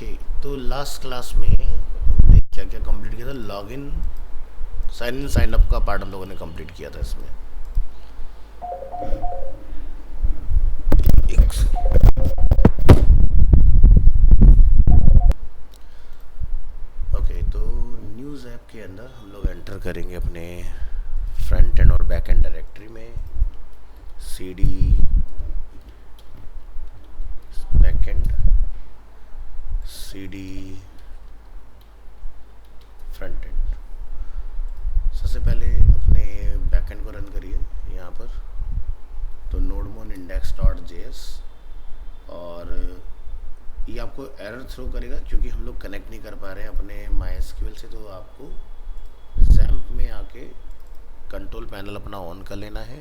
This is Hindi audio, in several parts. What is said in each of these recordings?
ओके, तो लास्ट क्लास में हमने क्या क्या कंप्लीट किया था? Login, sign in sign up का पार्ट हम लोगों ने कंप्लीट किया था इसमें। ओके, तो न्यूज़ ऐप के अंदर हम लोग एंटर करेंगे अपने फ्रंट एंड और बैक एंड डायरेक्टरी में C D back end, C D front end. सबसे पहले अपने बैक एंड को रन करिए यहाँ पर, तो नोडमोन इंडेक्स डॉट जे एस, और ये आपको एरर थ्रो करेगा क्योंकि हम लोग कनेक्ट नहीं कर पा रहे हैं अपने माई एसक्यूएल से। तो आपको जैम्प में आके कंट्रोल पैनल अपना ऑन कर लेना है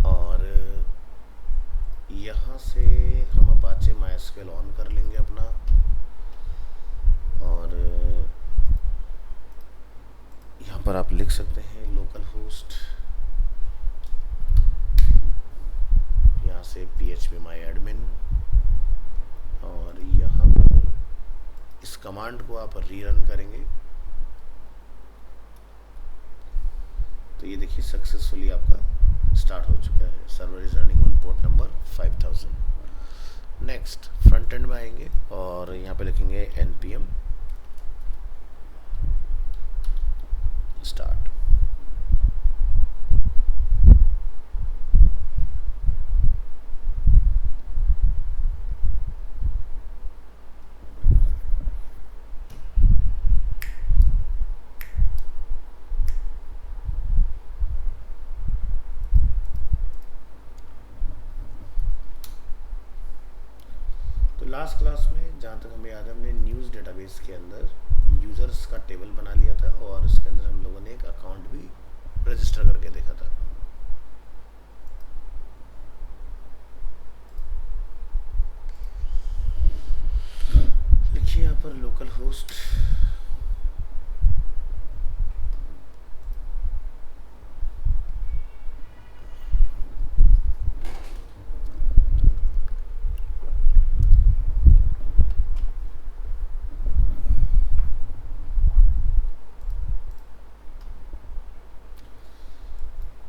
और यहाँ से हम अपाचे माई एसक्यूएल ऑन कर लेंगे अपना, और यहाँ पर आप लिख सकते हैं लोकल होस्ट, यहाँ से php my admin, और यहाँ पर इस कमांड को आप रीरन करेंगे तो ये देखिए सक्सेसफुली आपका स्टार्ट हो चुका है। Server is running on port number 5000। Next front end में आएंगे और यहाँ पे लिखेंगे npm स्टार्ट। तो लास्ट क्लास में जहाँ तक हमें याद है, हमने न्यूज़ डेटाबेस के अंदर यूज़र्स का टेबल बना लिया था और उसके अंदर हम लोगों ने एक अकाउंट भी रजिस्टर करके देखा था। लिखिए यहाँ पर लोकल होस्ट,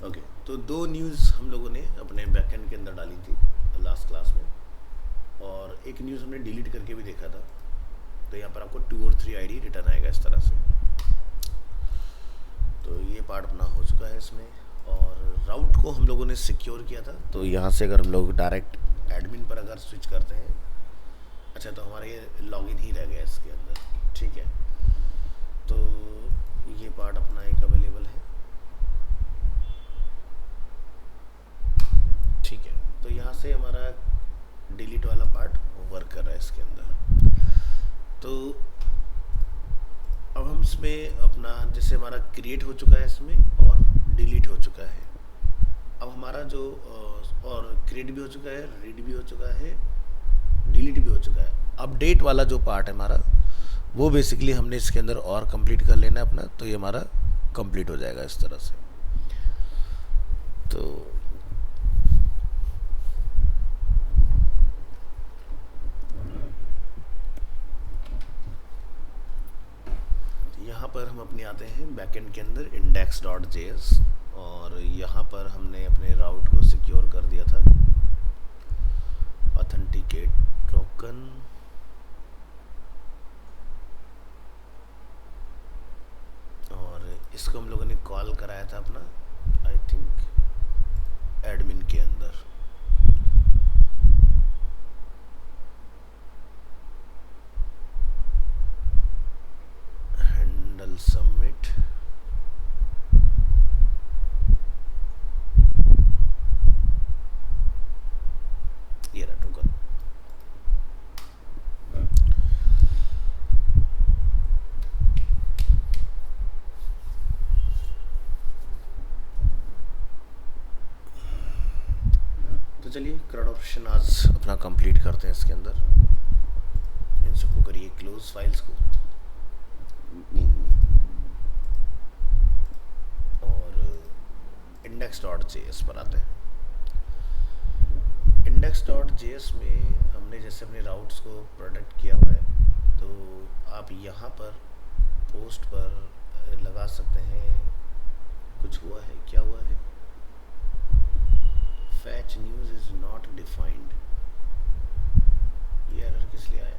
ओके। तो दो न्यूज़ हम लोगों ने अपने बैकएंड के अंदर डाली थी लास्ट क्लास में, और एक न्यूज़ हमने डिलीट करके भी देखा था। तो यहाँ पर आपको 2 और 3 आईडी रिटर्न आएगा इस तरह से। तो ये पार्ट अपना हो चुका है इसमें, और राउट को हम लोगों ने सिक्योर किया था। तो यहाँ से अगर हम लोग डायरेक्ट एडमिन पर अगर स्विच करते हैं, अच्छा तो हमारा ये लॉगिन ही रह गया इसके अंदर, ठीक है। तो ये पार्ट अपना एक अवेलेबल है, ठीक है। तो यहाँ से हमारा डिलीट वाला पार्ट वर्क कर रहा है इसके अंदर। तो अब हम इसमें अपना, जैसे हमारा क्रिएट हो चुका है इसमें और डिलीट हो चुका है, अब हमारा जो और क्रिएट भी हो चुका है, रीड भी हो चुका है, डिलीट भी हो चुका है। अपडेट वाला जो पार्ट है हमारा, वो बेसिकली हमने इसके अंदर और कंप्लीट कर लेना है अपना, तो ये हमारा कंप्लीट हो जाएगा इस तरह से। तो यहाँ पर हम अपने आते हैं बैकएंड के अंदर index.js, और यहाँ पर हमने अपने राउट को सिक्योर कर दिया था, ऑथेंटिकेट टोकन, और इसको हम लोगों ने कॉल कराया था अपना आई थिंक एडमिन के अंदर। हैंडल सबमिट, ये रहा टोकन। तो चलिए CRUD ऑप्शन आज अपना कंप्लीट करते हैं इसके अंदर। इन सबको करिए क्लोज फाइल्स को, और index.js पर आते हैं। index.js में हमने जैसे से अपने राउट्स को प्रोटेक्ट किया हुआ है, तो आप यहाँ पर पोस्ट पर लगा सकते हैं। कुछ हुआ है, क्या हुआ है? Fetch news is not defined. ये एरर किस लिए आया?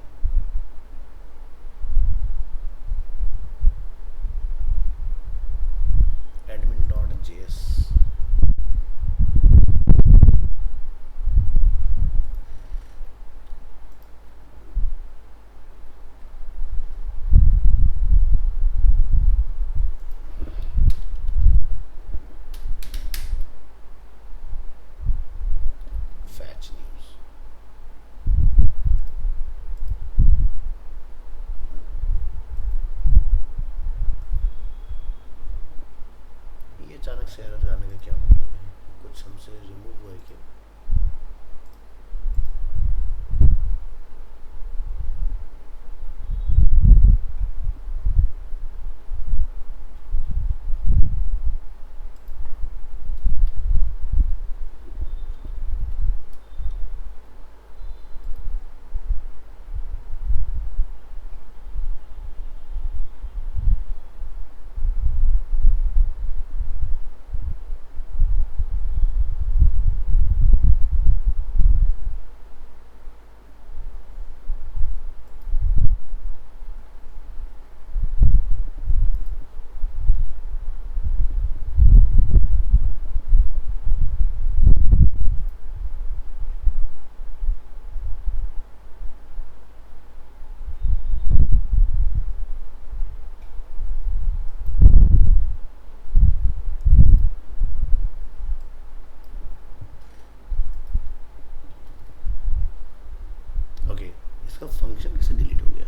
admin.js। फैच न्यूज़, ये अचानक से एरर आने का क्या मतलब है? कुछ हमसे रिमूव हुआ है क्या? ओके, इसका फंक्शन कैसे डिलीट हो गया?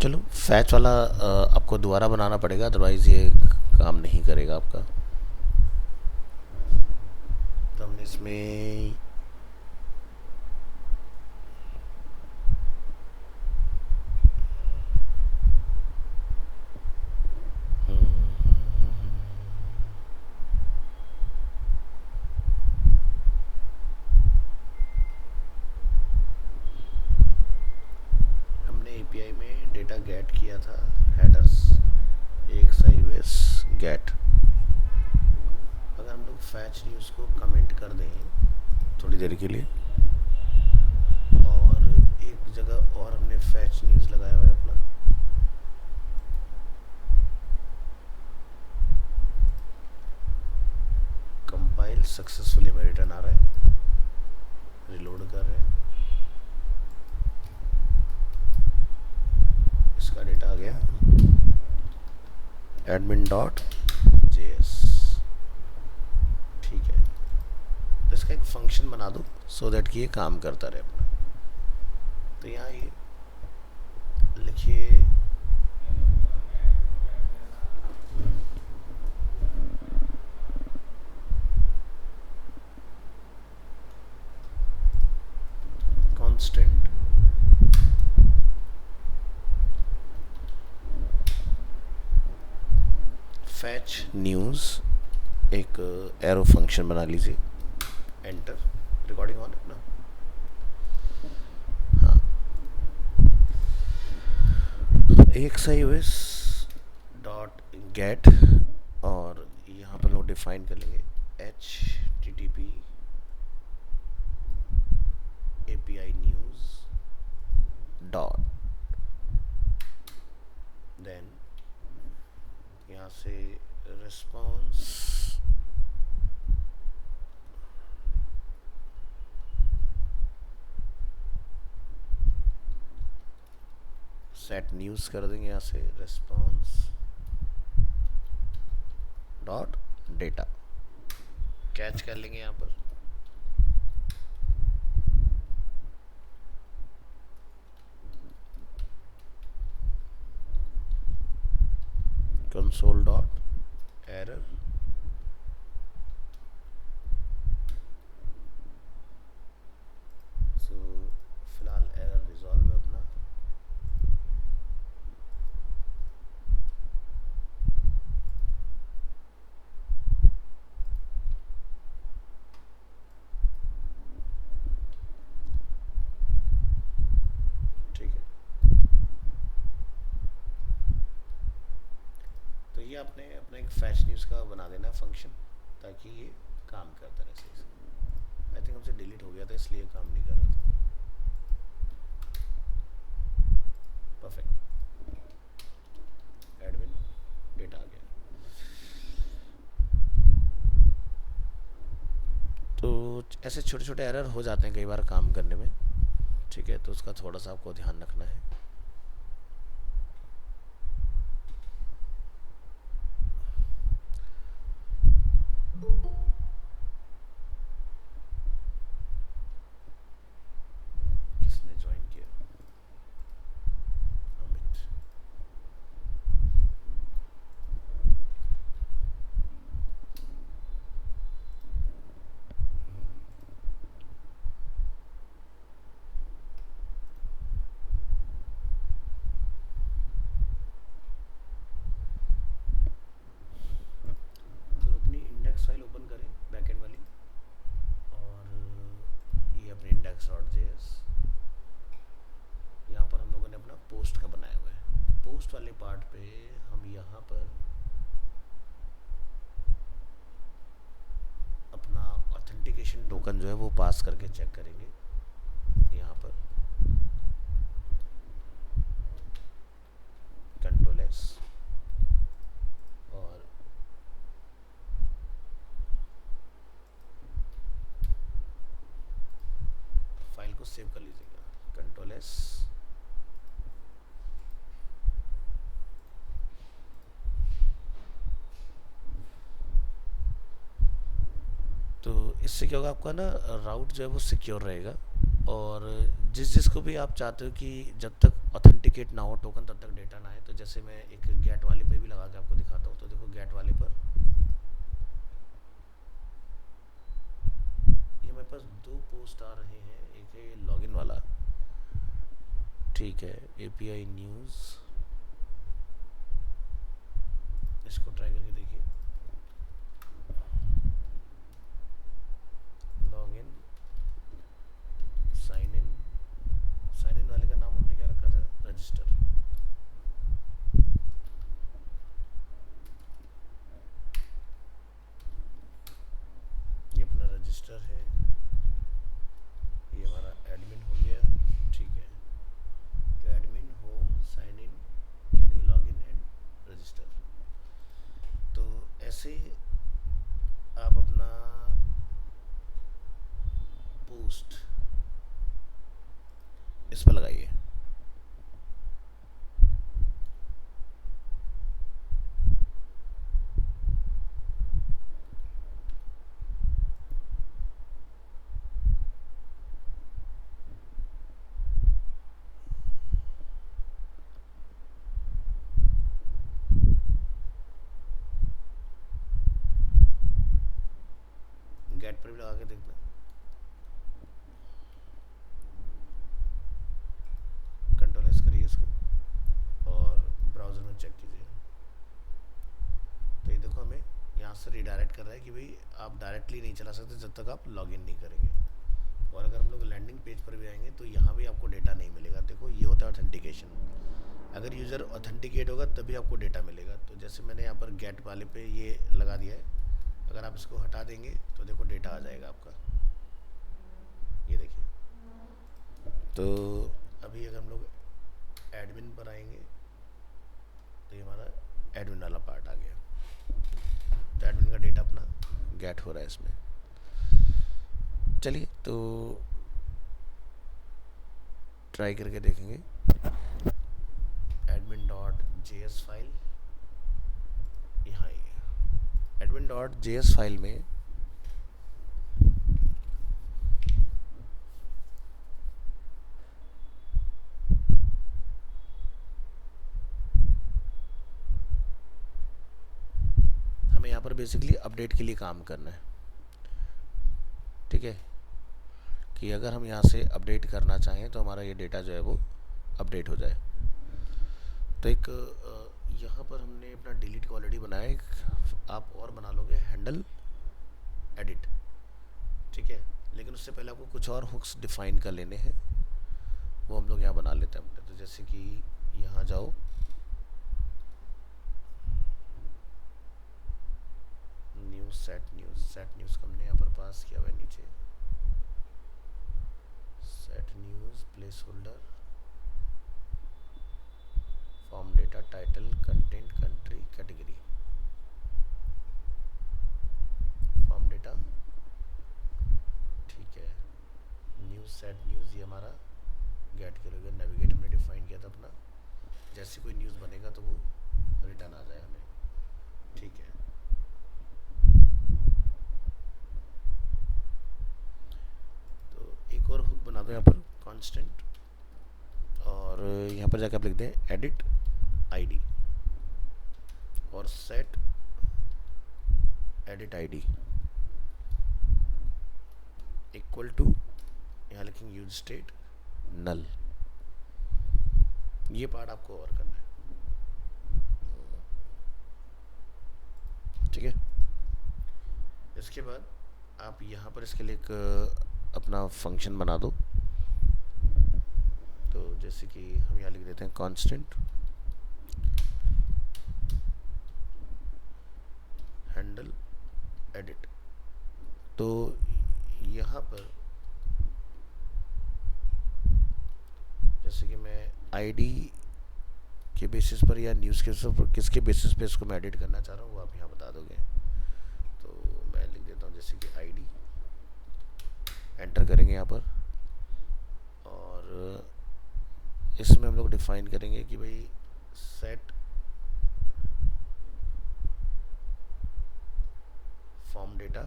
चलो, फैच वाला आपको दोबारा बनाना पड़ेगा, अदरवाइज़ ये काम नहीं करेगा आपका। तो हमने इसमें हमने एपीआई में डेटा गेट किया था, हेडर्स एक सा यूएस गेट। अगर हम लोग फैच न्यूज़ को कमेंट कर दें थोड़ी देर के लिए, और एक जगह और हमने फैच न्यूज़ लगाया हुआ है अपना, कंपाइल सक्सेसफुली हमें रिटर्न आ रहा है, रिलोड कर रहे हैं, इसका डेटा आ गया admin.js। ठीक है, तो इसका एक फंक्शन बना दो सो दैट कि ये काम करता रहे अपना। तो यहाँ ये लिखिए कांस्टेंट फैच न्यूज़, एक एरो फंक्शन बना लीजिए। एंटर, रिकॉर्डिंग ऑन है ना? हाँ, एक सा यूएस डॉट गेट, और यहाँ पर लोग डिफाइन कर लेंगे HTTP API news dot, then यहाँ से रिस्पॉन्स सेट न्यूज़ कर देंगे, यहाँ से रिस्पॉन्स डॉट डेटा कैच कर लेंगे यहाँ पर। कंसोल डॉट एरर, सो फिलहाल एरर रिजॉल्व है अपना। ये आपने अपना एक फैच न्यूज़ का बना देना फंक्शन, ताकि ये काम करता रहे सही से। आई थिंक हमसे डिलीट हो गया था इसलिए काम नहीं कर रहा था। परफेक्ट, एडमिन डेटा आ गया। तो ऐसे छोटे छोटे एरर हो जाते हैं कई बार काम करने में, ठीक है, तो उसका थोड़ा सा आपको ध्यान रखना है। किसने ज्वाइन किया? अमित। तो अपनी इंडेक्स फाइल ओपन करें बैकएंड वाली, और ये अपनी इंडेक्स डॉट जे एस, यहाँ पर हम लोगों ने अपना पोस्ट का बनाया हुआ है। पोस्ट वाले पार्ट पे हम यहाँ पर अपना ऑथेंटिकेशन टोकन जो है वो पास करके चेक करेंगे। यहाँ पर कंट्रोल एस, और फाइल को सेव कर लीजिएगा, कंट्रोल एस। तो इससे क्या होगा, आपका ना राउट जो है वो सिक्योर रहेगा, और जिसको भी आप चाहते हो कि जब तक ऑथेंटिकेट ना हो टोकन तब तक डेटा ना आए, तो जैसे मैं एक गेट वाले पे भी लगा के आपको दिखाता हूँ। तो देखो गेट वाले पर ये मेरे पास दो पोस्ट आ रहे हैं, एक है लॉगिन वाला, ठीक है, एपीआई न्यूज़, इसको ट्राई करके देखिए। लॉगिन, साइन इन वाले का नाम हमने क्या रखा था? रजिस्टर। ये अपना रजिस्टर है, ये हमारा एडमिन हो गया, ठीक है। तो एडमिन, होम, साइन इन, यानी कि लॉगिन एंड रजिस्टर। तो ऐसे आप अपना पोस्ट इस पर लगाइए। गेट पर भी लगा के देखना, कंट्रोल एस करिए इसको और ब्राउज़र में चेक कीजिए। तो ये देखो हमें यहाँ से रिडायरेक्ट कर रहा है कि भाई आप डायरेक्टली नहीं चला सकते जब तक आप लॉगिन नहीं करेंगे। और अगर हम लोग लैंडिंग पेज पर भी आएंगे तो यहाँ भी आपको डेटा नहीं मिलेगा। देखो ये होता है ऑथेंटिकेशन, अगर यूज़र ऑथेंटिकेट होगा तभी आपको डेटा मिलेगा। तो जैसे मैंने यहाँ पर गेट वाले पे ये लगा दिया है, अगर आप इसको हटा देंगे तो देखो डेटा आ जाएगा आपका, ये देखिए। तो अभी अगर हम लोग एडमिन पर आएंगे तो ये हमारा एडमिन वाला पार्ट आ गया। तो एडमिन का डेटा अपना गेट हो रहा है इसमें। चलिए तो ट्राई करके देखेंगे। Admin dot J S file, यहाँ admin dot J S file में हमें यहाँ पर बेसिकली अपडेट के लिए काम करना है, ठीक है, कि अगर हम यहाँ से अपडेट करना चाहें तो हमारा ये डेटा जो है वो अपडेट हो जाए। तो एक यहाँ पर हमने अपना डिलीट का ऑलरेडी बनाया, एक आप और बना लोगे हैंडल एडिट, ठीक है, लेकिन उससे पहले आपको कुछ और हुक्स डिफाइन कर लेने हैं, वो हम लोग यहाँ बना लेते हैं अपने। तो जैसे कि यहाँ जाओ, हूँ सेट न्यूज़ का हमने यहाँ पर पास किया हुआ है नीचे। Set news place holder form data title content country category form data, ठीक है। न्यूज़ सेट न्यूज़ ये हमारा गेट करेगा। नेविगेट हमने डिफाइन किया था अपना, जैसे कोई न्यूज़ बनेगा तो वो रिटर्न आ जाए हमें, ठीक है। तो एक और हुक बना दो यहाँ पर कांस्टेंट, और यहाँ पर जाकर आप लिख दें एडिट आईडी और set edit ID equal to, यहाँ लिखेंगे यूज स्टेट नल। ये पार्ट आपको और करना है, ठीक है। इसके बाद आप यहाँ पर इसके लिए एक अपना फंक्शन बना दो। तो जैसे कि हम यहाँ लिख देते हैं कांस्टेंट हैंडल एडिट। तो यहाँ पर जैसे कि मैं आईडी के बेसिस पर या न्यूज़ के पर किसके बेसिस पे इसको मैं एडिट करना चाह रहा हूँ वो आप यहाँ बता दोगे। तो मैं लिख देता हूँ जैसे कि आईडी, एंटर करेंगे यहाँ पर, और इसमें हम लोग डिफाइन करेंगे कि भाई set form data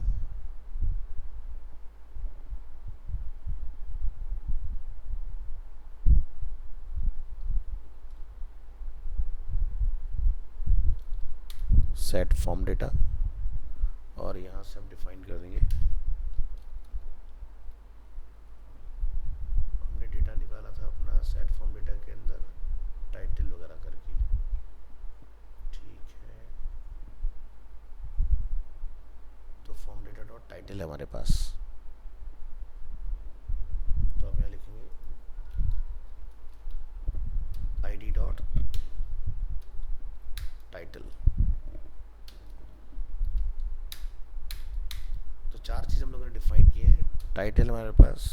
set form data, और यहाँ से हम डिफाइन कर देंगे, हमने डेटा निकाला था अपना सेट फॉर्म डेटा के अंदर टाइटल वगैरह करके, ठीक है। तो फॉर्म डेटा डॉट टाइटल है हमारे पास, तो आप यहाँ लिखेंगे आईडी डॉट टाइटल। तो चार चीज़ हम लोगों ने डिफाइन की है। टाइटल हमारे पास,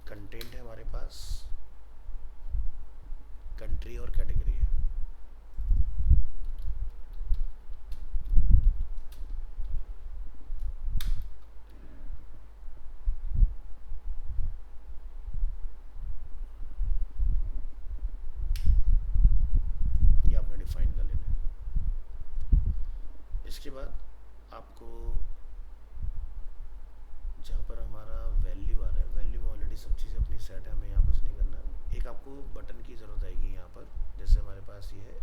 कंटेंट है हमारे पास, कंट्री और कैटेगरी है। ये आपने डिफाइन कर लेना है। इसके बाद आपको जहाँ पर हमारा वैल्यू आ रहा है, वैल्यू में ऑलरेडी सब चीज़ें अपनी सेट है, हमें यहाँ कुछ नहीं करना। एक आपको बटन की ज़रूरत आएगी यहाँ पर, जैसे हमारे पास ये है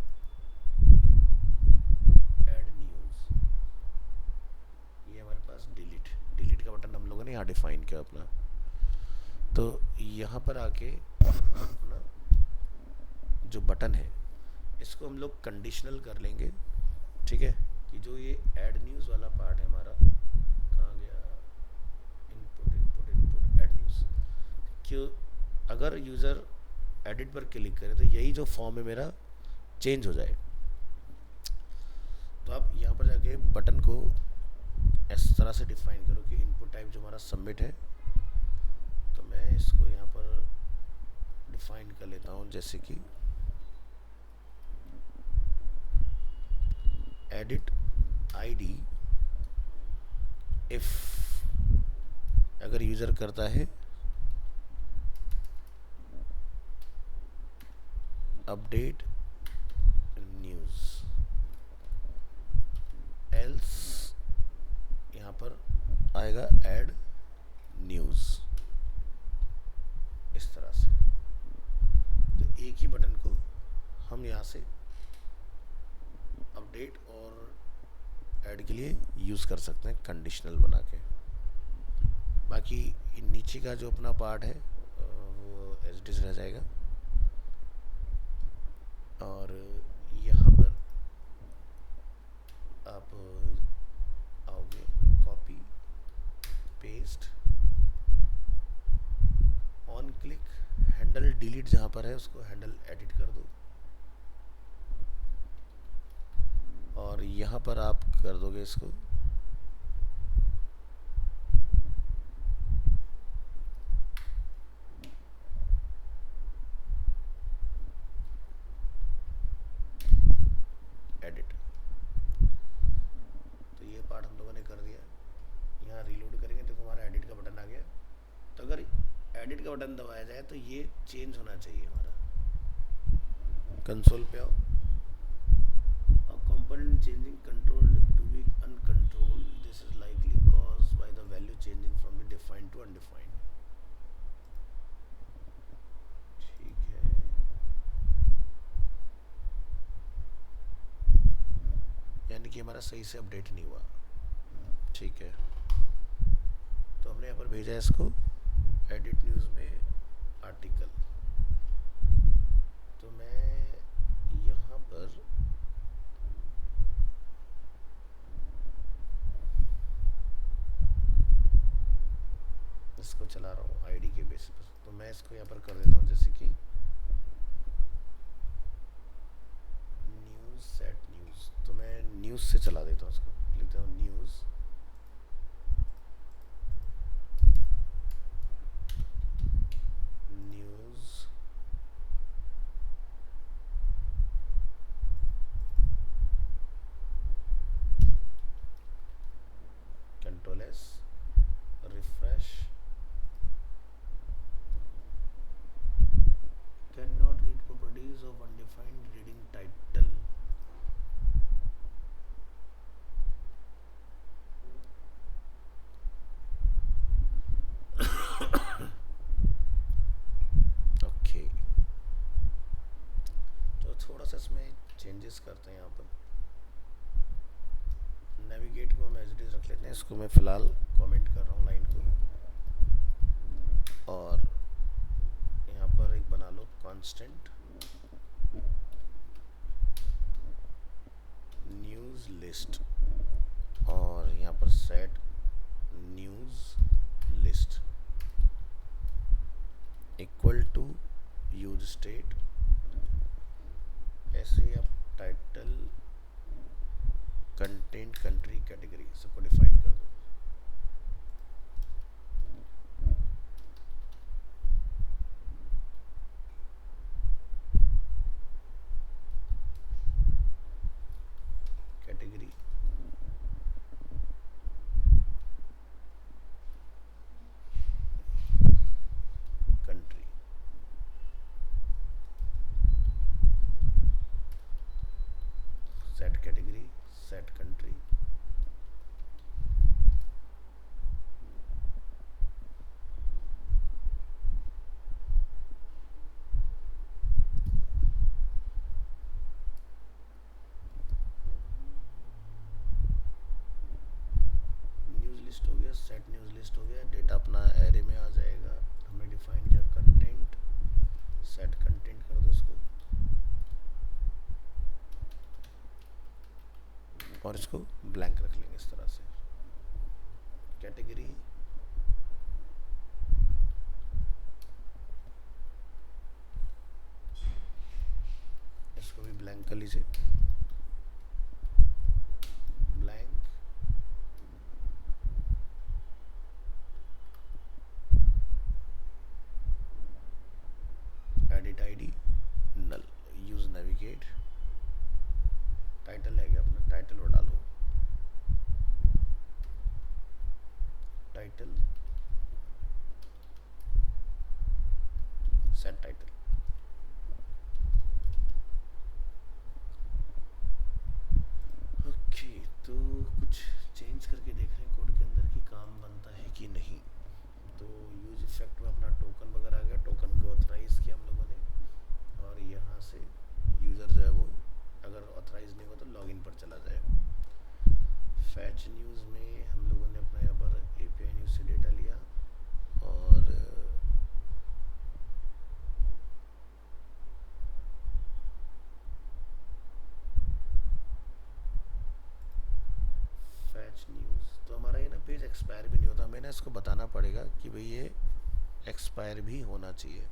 ऐड न्यूज़, ये हमारे पास डिलीट का बटन हम लोगों ने यहाँ डिफाइन किया अपना। तो यहाँ पर आके अपना जो बटन है इसको हम लोग कंडीशनल कर लेंगे, ठीक है। कि जो ये ऐड न्यूज़ वाला पार्ट है हमारा, कहाँ गया, इनपुट ऐड न्यूज़, क्यों अगर यूज़र एडिट पर क्लिक करे तो यही जो फॉर्म है मेरा चेंज हो जाए। तो आप यहाँ पर जाके बटन को इस तरह से डिफाइन करो कि इनपुट टाइप जो हमारा सबमिट है, तो मैं इसको यहाँ पर डिफाइन कर लेता हूँ जैसे कि एडिट आईडी इफ, अगर यूज़र करता है अपडेट न्यूज़, एल्स यहाँ पर आएगा ऐड न्यूज़, इस तरह से। तो एक ही बटन को हम यहाँ से अपडेट और ऐड के लिए यूज़ कर सकते हैं कंडीशनल बना के। बाकी नीचे का जो अपना पार्ट है वो एज इट इज़ रह जाएगा, और यहाँ पर आप आओगे copy paste on click handle delete, जहाँ पर है उसको हैंडल एडिट कर दो, और यहाँ पर आप कर दोगे इसको एडिट। तो ये पार्ट हम लोगों ने कर दिया। यहाँ रीलोड करेंगे तो हमारा एडिट का बटन आ गया। तो अगर एडिट का बटन दबाया जाए तो ये चेंज होना चाहिए हमारा। कंसोल पे आओ और component changing controlled to be uncontrolled, this is likely caused by the value changing from the defined to undefined. ठीक है, यानी कि हमारा सही से अपडेट नहीं हुआ। ठीक है, तो हमने यहाँ पर भेजा है इसको एडिट न्यूज़ में आर्टिकल। तो मैं यहाँ पर इसको चला रहा हूँ आईडी के बेसिस पर। तो मैं इसको यहाँ पर कर देता हूँ जैसे कि न्यूज़ सेट न्यूज़। तो मैं न्यूज़ से चला देता हूँ इसको, लिखता हूँ news control S, refresh, can not read properties of undefined reading title. Okay, तो थोड़ा सा इसमें चेंजेस करते हैं। यहाँ पर नेविगेट को हम एज इट इज रख लेते हैं। इसको मैं फ़िलहाल कमेंट कर रहा हूँ लाइन को, और यहाँ पर एक बना लो कांस्टेंट न्यूज़ लिस्ट, और यहाँ पर set news list equal to use state. ऐसे ही आप टाइटल कंटेंट कंट्री कैटेगरी सबको डिफाइन कर दो। Category country, set category, set country, news list हो गया, सेट न्यूज़ लिस्ट हो गया। डेटा अपना एरे में आ जाएगा। हमने डिफाइन किया कंटेंट, सेट कंटेंट कर दो इसको, और इसको ब्लैंक रख लेंगे इस तरह से। कैटेगरी इसको भी ब्लैंक कर लीजिए, ब्लैंक। एडिट आईडी नल, यूज नेविगेट। टाइटल है क्या अपना, टाइटल वो डालो, टाइटल सेट टाइटल। ओके, तो कुछ चेंज करके देख रहे हैं कोड के अंदर कि काम बनता है कि नहीं। तो यूज इफेक्ट में अपना टोकन वगैरह आ गया, टोकन को ऑथराइज किया हम लोगों ने, और यहाँ से यूज़र जो है वो अगर ऑथराइज नहीं हुआ तो लॉगिन पर चला जाएगा। फैच न्यूज़ में हम लोगों ने अपना यहाँ पर एपीआई न्यूज़ से डेटा लिया, और फैच न्यूज़। तो हमारा ये ना पेज एक्सपायर भी नहीं होता, हमें ना इसको बताना पड़ेगा कि भाई ये एक्सपायर भी होना चाहिए।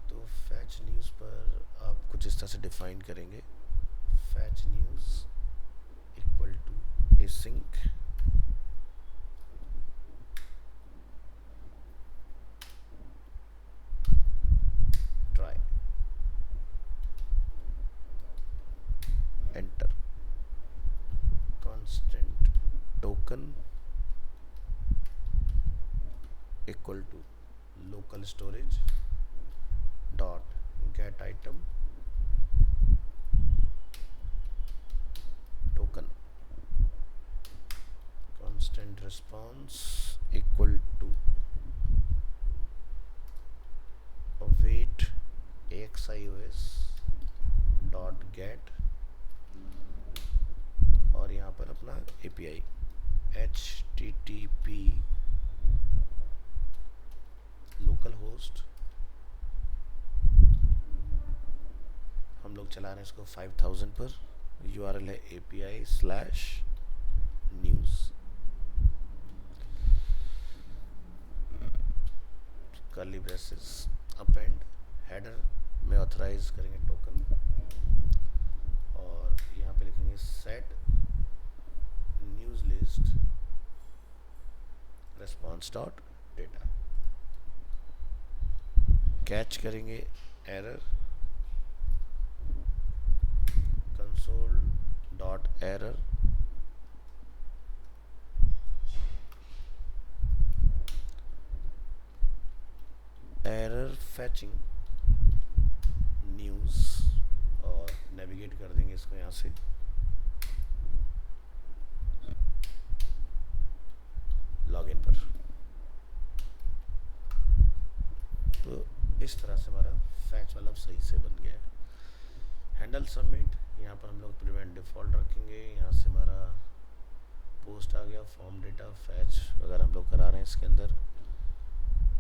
तो फैच न्यूज़ पर आप कुछ इस तरह से डिफाइन करेंगे, fetch fetch news equal to async try, enter, constant token equal to local storage dot get item token, constant response equal to await axios dot get और यहाँ पर अपना API http लोकल होस्ट, हम लोग चला रहे हैं इसको 5000 पर, URL है API/news, curly braces append, header में ऑथराइज करेंगे टोकन और यहाँ पे लिखेंगे set news list response dot data, catch करेंगे error console dot error error fetching news और नेविगेट कर देंगे इसको यहाँ से लॉगिन पर। तो इस तरह से हमारा फैच वाला सही से बन गया है। हैंडल सबमिट, यहाँ पर हम लोग प्रिवेंट डिफ़ॉल्ट रखेंगे, यहाँ से हमारा पोस्ट आ गया, फॉर्म डेटा फैच वगैरह हम लोग करा रहे हैं इसके अंदर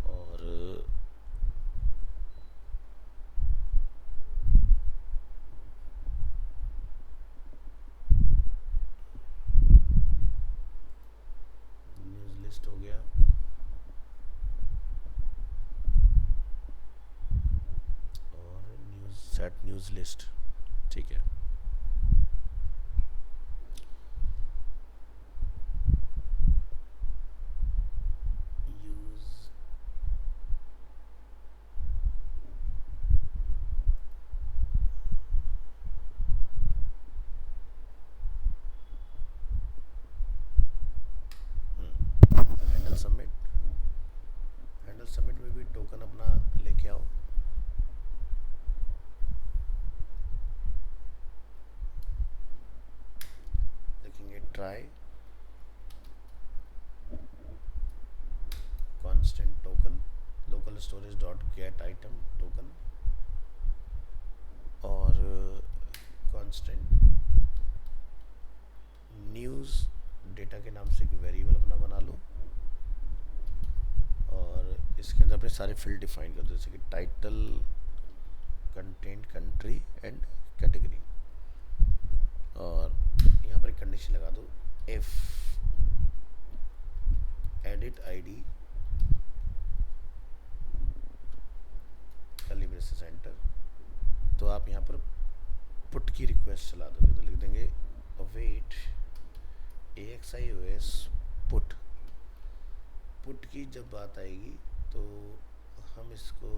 और न्यूज़ लिस्ट हो गया और सेट न्यूज़ लिस्ट, ठीक है। Use handle submit, handle submit में भी टोकन अपना लेके आओ, लिखेंगे try constant token local storage dot gate item token और कांस्टेंट न्यूज़ डेटा के नाम से एक वेरिएबल अपना बना लो और इसके अंदर अपने सारे फील्ड डिफाइन कर दो, जैसे कि title, content, country and category और यहाँ पर एक कंडीशन लगा दो if edit ID curly braces enter, तो आप यहाँ पर पुट की रिक्वेस्ट चला दोगे तो लिख देंगे अवेट AXIOS पुट, पुट की जब बात आएगी तो हम इसको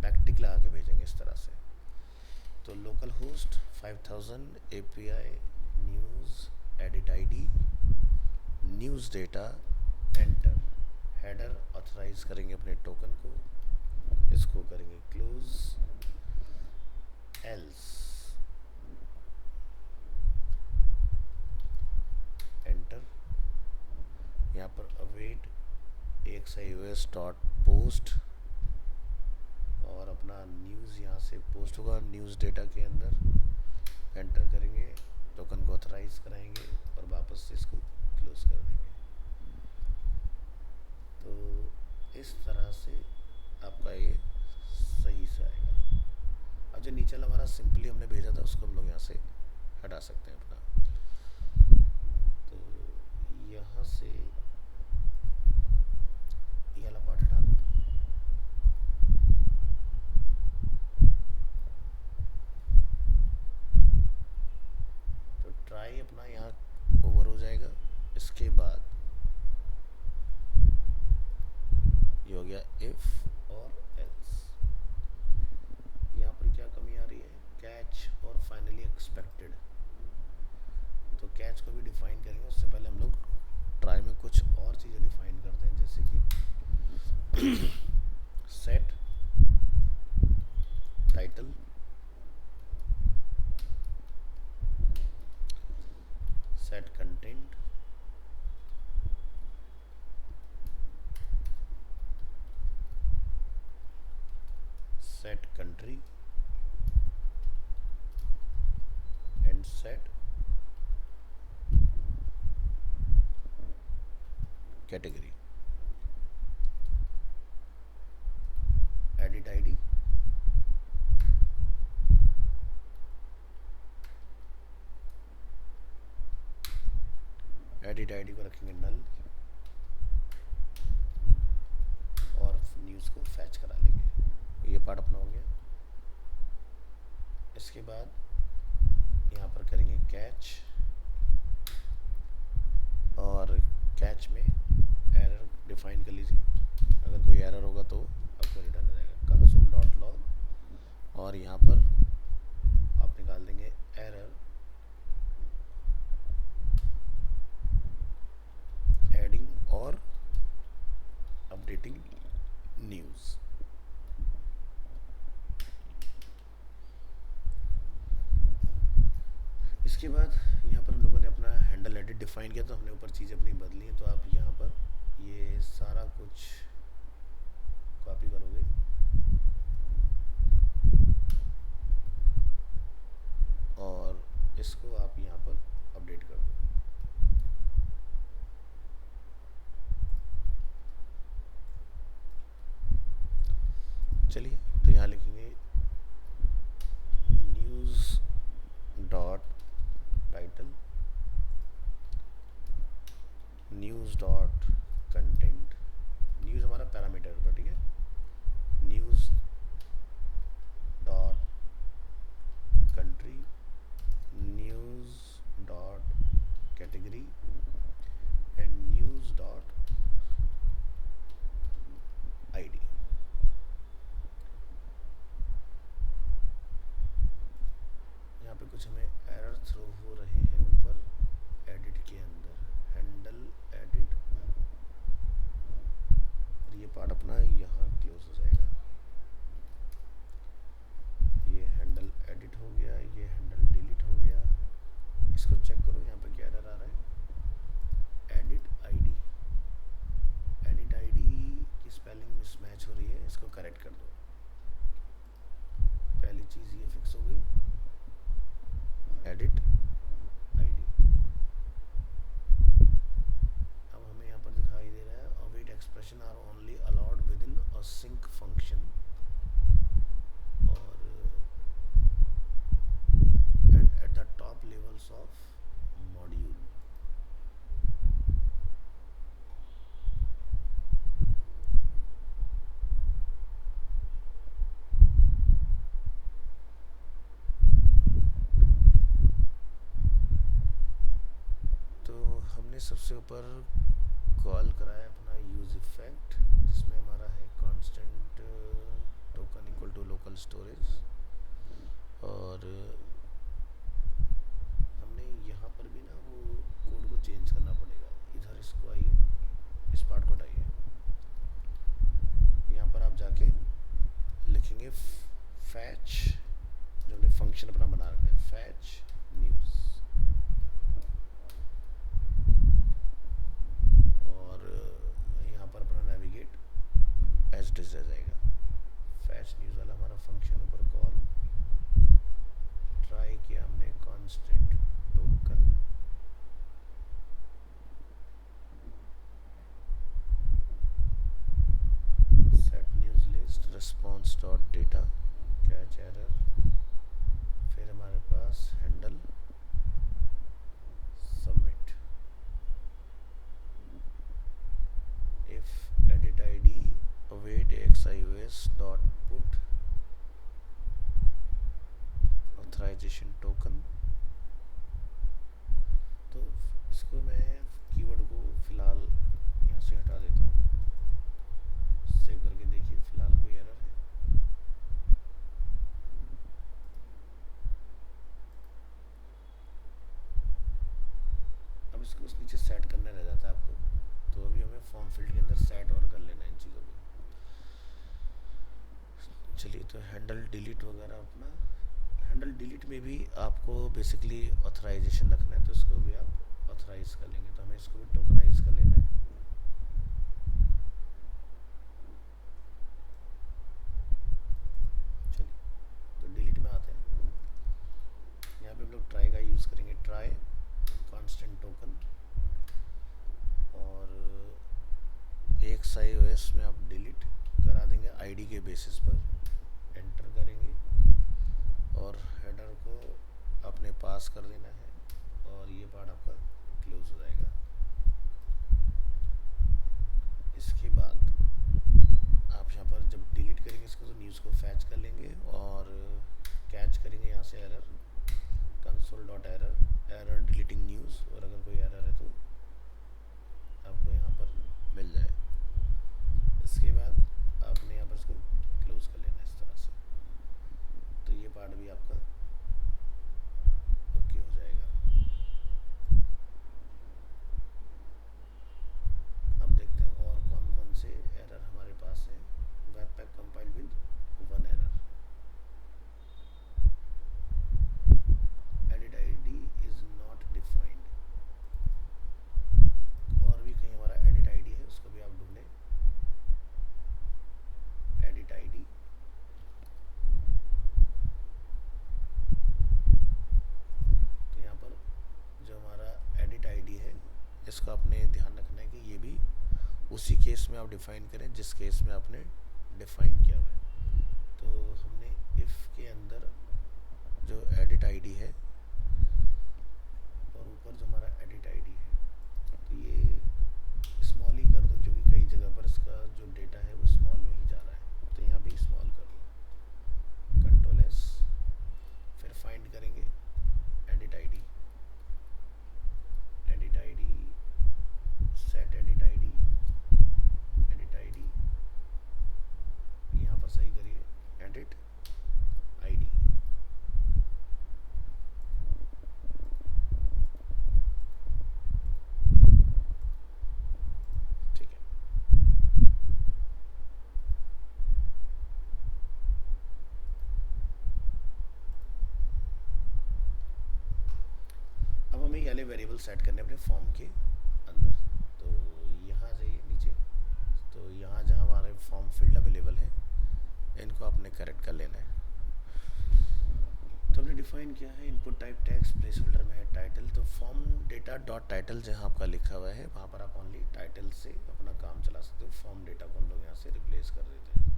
बैकटिक लगा के भेजेंगे इस तरह से। तो local host 5000 API news edit ID news data enter, header authorize करेंगे अपने टोकन को, इसको करेंगे क्लोज, एल्स एंटर, यहाँ पर अवेट AXIOS डॉट पोस्ट और अपना न्यूज़ यहाँ से पोस्ट होगा न्यूज़ डेटा के अंदर, एंटर करेंगे, टोकन को ऑथराइज कराएंगे और वापस से इसको क्लोज कर देंगे। तो इस तरह से आपका ये सही से आएगा। अब जो नीचे वाला हमारा सिंपली हमने भेजा था उसको हम लोग यहाँ से हटा सकते हैं अपना, तो यहाँ से ये वाला पार्ट हटा दो इफ और एल्स। यहाँ पर क्या कमी आ रही है, कैच और फाइनली एक्सपेक्टेड। तो कैच को भी डिफाइन करेंगे, उससे पहले हम लोग ट्राई में कुछ और चीज़ें डिफाइन करते हैं, जैसे कि set title, set content, set country and set category. Edit ID, edit ID को रखेंगे नल और न्यूज़ को फैच करा लेंगे। ये पार्ट अपना हो गया। इसके बाद यहाँ पर करेंगे कैच, और कैच में एरर डिफाइन कर लीजिए। अगर कोई एरर होगा तो आपको रिटर्न आ जाएगा कंसोल डॉट लॉग, और यहाँ पर आप निकाल देंगे एरर एडिंग और अपडेटिंग न्यूज़। इसके बाद यहाँ पर हम लोगों ने अपना हैंडल एडिट डिफाइन किया, तो हमने ऊपर चीज़ें अपनी बदली हैं। तो आप यहाँ पर ये सारा कुछ कॉपी करोगे और इसको आप यहाँ पर अपडेट कर दो। चलिए, तो यहाँ लिखेंगे news dot title, news dot content, news हमारा पैरामीटर पर, ठीक है, news dot country, news dot category and news dot ID. यहाँ पे कुछ हमें एरर थ्रो हो रहे हैं ऊपर एडिट के अंदर, हैंडल एडिट, और ये पार्ट अपना यहाँ क्लोज हो जाएगा। ये हैंडल एडिट हो गया, ये हैंडल डिलीट हो गया। इसको चेक करो, यहाँ पे क्या एरर आ रहा है, एडिट आईडी, एडिट आईडी की स्पेलिंग मिसमैच हो रही है, इसको करेक्ट कर दो। पहली चीज़ ये फिक्स हो गई, एडिट आईडी। अब हमें यहाँ पर दिखाई दे रहा है await expression are only allowed within async function, और and at the top levels of module. हमने सबसे ऊपर कॉल कराया अपना यूज इफेक्ट, जिसमें हमारा है constant token equal to local storage, और हमने यहाँ पर भी ना वो कोड को चेंज करना पड़ेगा। इधर इसको आइए, इस पार्ट को हटाइए, यहाँ पर आप जाके लिखेंगे फैच, जो हमने फंक्शन अपना बना रखा है, फैच न्यूज़, और यहाँ पर अपना नेविगेट एज डिज आ जाएगा। फैच न्यूज़ वाला हमारा फंक्शन ऊपर कॉल ट्राई किया हमने, constant token set news list response dot data catch error, फिर हमारे पास handle submit, if edit ID await xios dot put authorization token। तो इसको मैं कीवर्ड को फिलहाल यहाँ से हटा देता हूँ, सेव करके देखिए। फॉर्म फील्ड के अंदर सेट और कर लेना इन चीज़ों को। चलिए, तो हैंडल डिलीट वगैरह अपना, हैंडल डिलीट में भी आपको बेसिकली ऑथराइजेशन रखना है, तो इसको भी आप ऑथराइज कर लेंगे। तो हमें इसको भी टोकनाइज कर लेना है। चलिए, तो डिलीट में आते हैं। यहाँ पे हम लोग ट्राई का यूज़ करेंगे, ट्राई कांस्टेंट टोकन, और एक iOS में आप डिलीट करा देंगे आईडी के बेसिस पर, एंटर करेंगे और हेडर को आपने पास कर देना है और ये पार्ट आपका क्लोज हो जाएगा। इसके बाद आप यहाँ पर जब डिलीट करेंगे इसको तो न्यूज़ को फैच कर लेंगे और कैच करेंगे यहाँ से error console.error, error deleting news, और अगर कोई एरर है तो आपको यहाँ पर मिल जाए। इसके बाद आपने यहाँ पर इसको क्लोज कर लेना इस तरह से, तो ये पार्ट भी आपका ओके हो जाएगा। अब देखते हैं और कौन कौन से एरर हमारे पास है। Webpack compiled with 1 error, edit ID is not defined, और भी कहीं हमारा एडिट आईडी है, उसको भी आप ढूंढें। एडिट आईडी, तो यहाँ पर जो हमारा एडिट आईडी है इसको आपने ध्यान रखना है कि ये भी उसी केस में आप डिफाइन करें जिस केस में आपने डिफाइन किया हुआ है। तो हमने इफ़ के अंदर जो एडिट आईडी है और ऊपर जो हमारा एडिट आईडी है, तो ये स्मॉल ही कर दो क्योंकि कई जगह पर इसका जो डेटा है वो स्मॉल में ही जा रहा है, तो यहाँ भी स्मॉल कर लो, कंट्रोल एस, फिर फाइंड करेंगे edit ID, edit ID, set edit ID, edit ID, यहाँ पर सही करिए, एडिट आईडी, ठीक है। अब हमें ये वाले वेरिएबल सेट करने अपने फॉर्म के अंदर, तो यहाँ जाइए नीचे, तो यहाँ जहाँ हमारे फॉर्म फील्ड अवेलेबल है इनको आपने करेक्ट कर लेना है। तो हमने डिफाइन किया है input type text, place holder में है टाइटल, तो फॉर्म डेटा डॉट टाइटल जहाँ आपका लिखा हुआ है वहाँ पर आप ओनली टाइटल से अपना काम चला सकते हो। फॉर्म डेटा को हम लोग यहाँ से रिप्लेस कर देते हैं।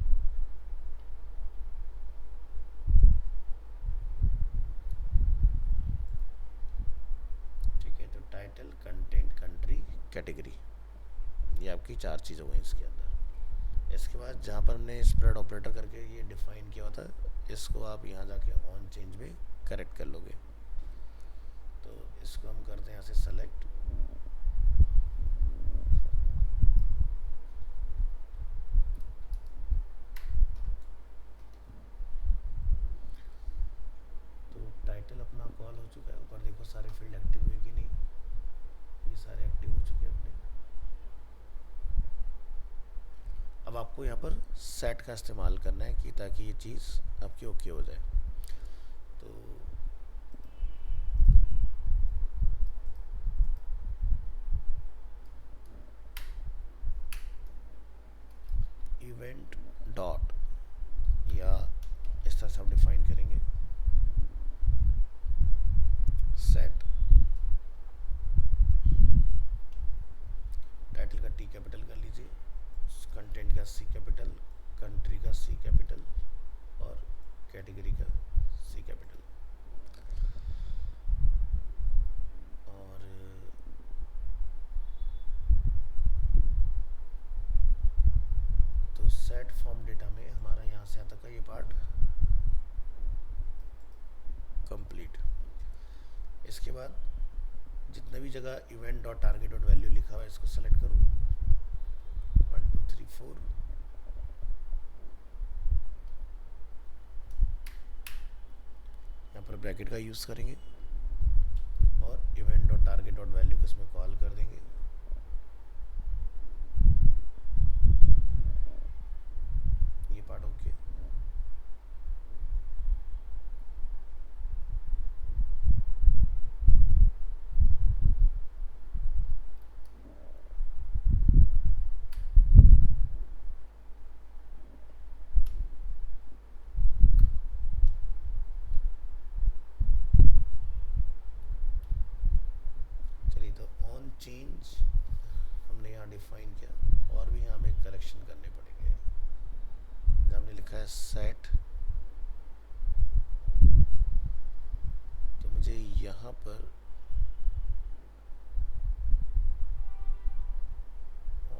ठीक है, तो टाइटल, कंटेंट, कंट्री, कैटेगरी, ये आपकी 4 चीज़ हो गई इसके अंदर। इसके बाद जहाँ पर हमने स्प्रेड ऑपरेटर करके ये डिफाइन किया होता है, इसको आप यहाँ जाके ऑन चेंज में करेक्ट कर लोगे। तो इसको हम करते हैं यहाँ से सेलेक्ट, तो टाइटल अपना कॉल हो चुका है। ऊपर देखो सारे फील्ड एक्टिव हुए कि नहीं, ये सारे एक्टिव हो चुके हैं अपने। अब आपको यहाँ पर सेट का इस्तेमाल करना है कि ताकि ये चीज़ आपकी ओके हो जाए। तो इवेंट डॉट, या इस तरह से आप डिफाइन करेंगे, सेट टाइटल का टी कैपिटल कर लीजिए, कंटेंट का सी कैपिटल, कंट्री का सी कैपिटल और कैटेगरी का सी कैपिटल। और तो सेट फॉर्म डेटा में हमारा यहाँ से आता का ये पार्ट कंप्लीट। इसके बाद जितना भी जगह event dot target dot value लिखा हुआ है इसको सेलेक्ट करूँ, 1 2 3 4, यहाँ पर ब्रैकेट का यूज़ करेंगे और event dot target dot value को इसमें कॉल कर देंगे। चेंज हमने यहाँ डिफाइन किया, और भी यहाँ हमें करेक्शन करने पड़ेंगे। जब हमने लिखा है सेट, तो मुझे यहाँ पर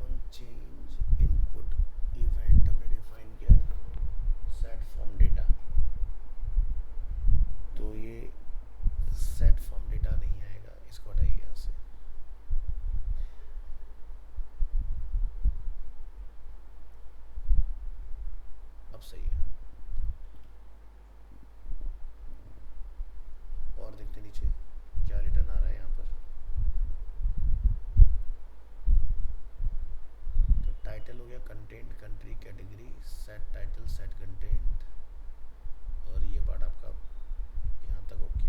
ऑन चेंज इनपुट इवेंट हमने डिफाइन किया सेट फॉर्म डेटा, तो ये सेट फॉर्म डेटा नहीं आएगा, इसको हटाइए यहाँ से। अब सही है। और देखते नीचे क्या रिटर्न आ रहा है यहाँ पर। तो टाइटल हो गया content, country, category, set title, set content, और ये पार्ट आपका यहाँ तक ओके।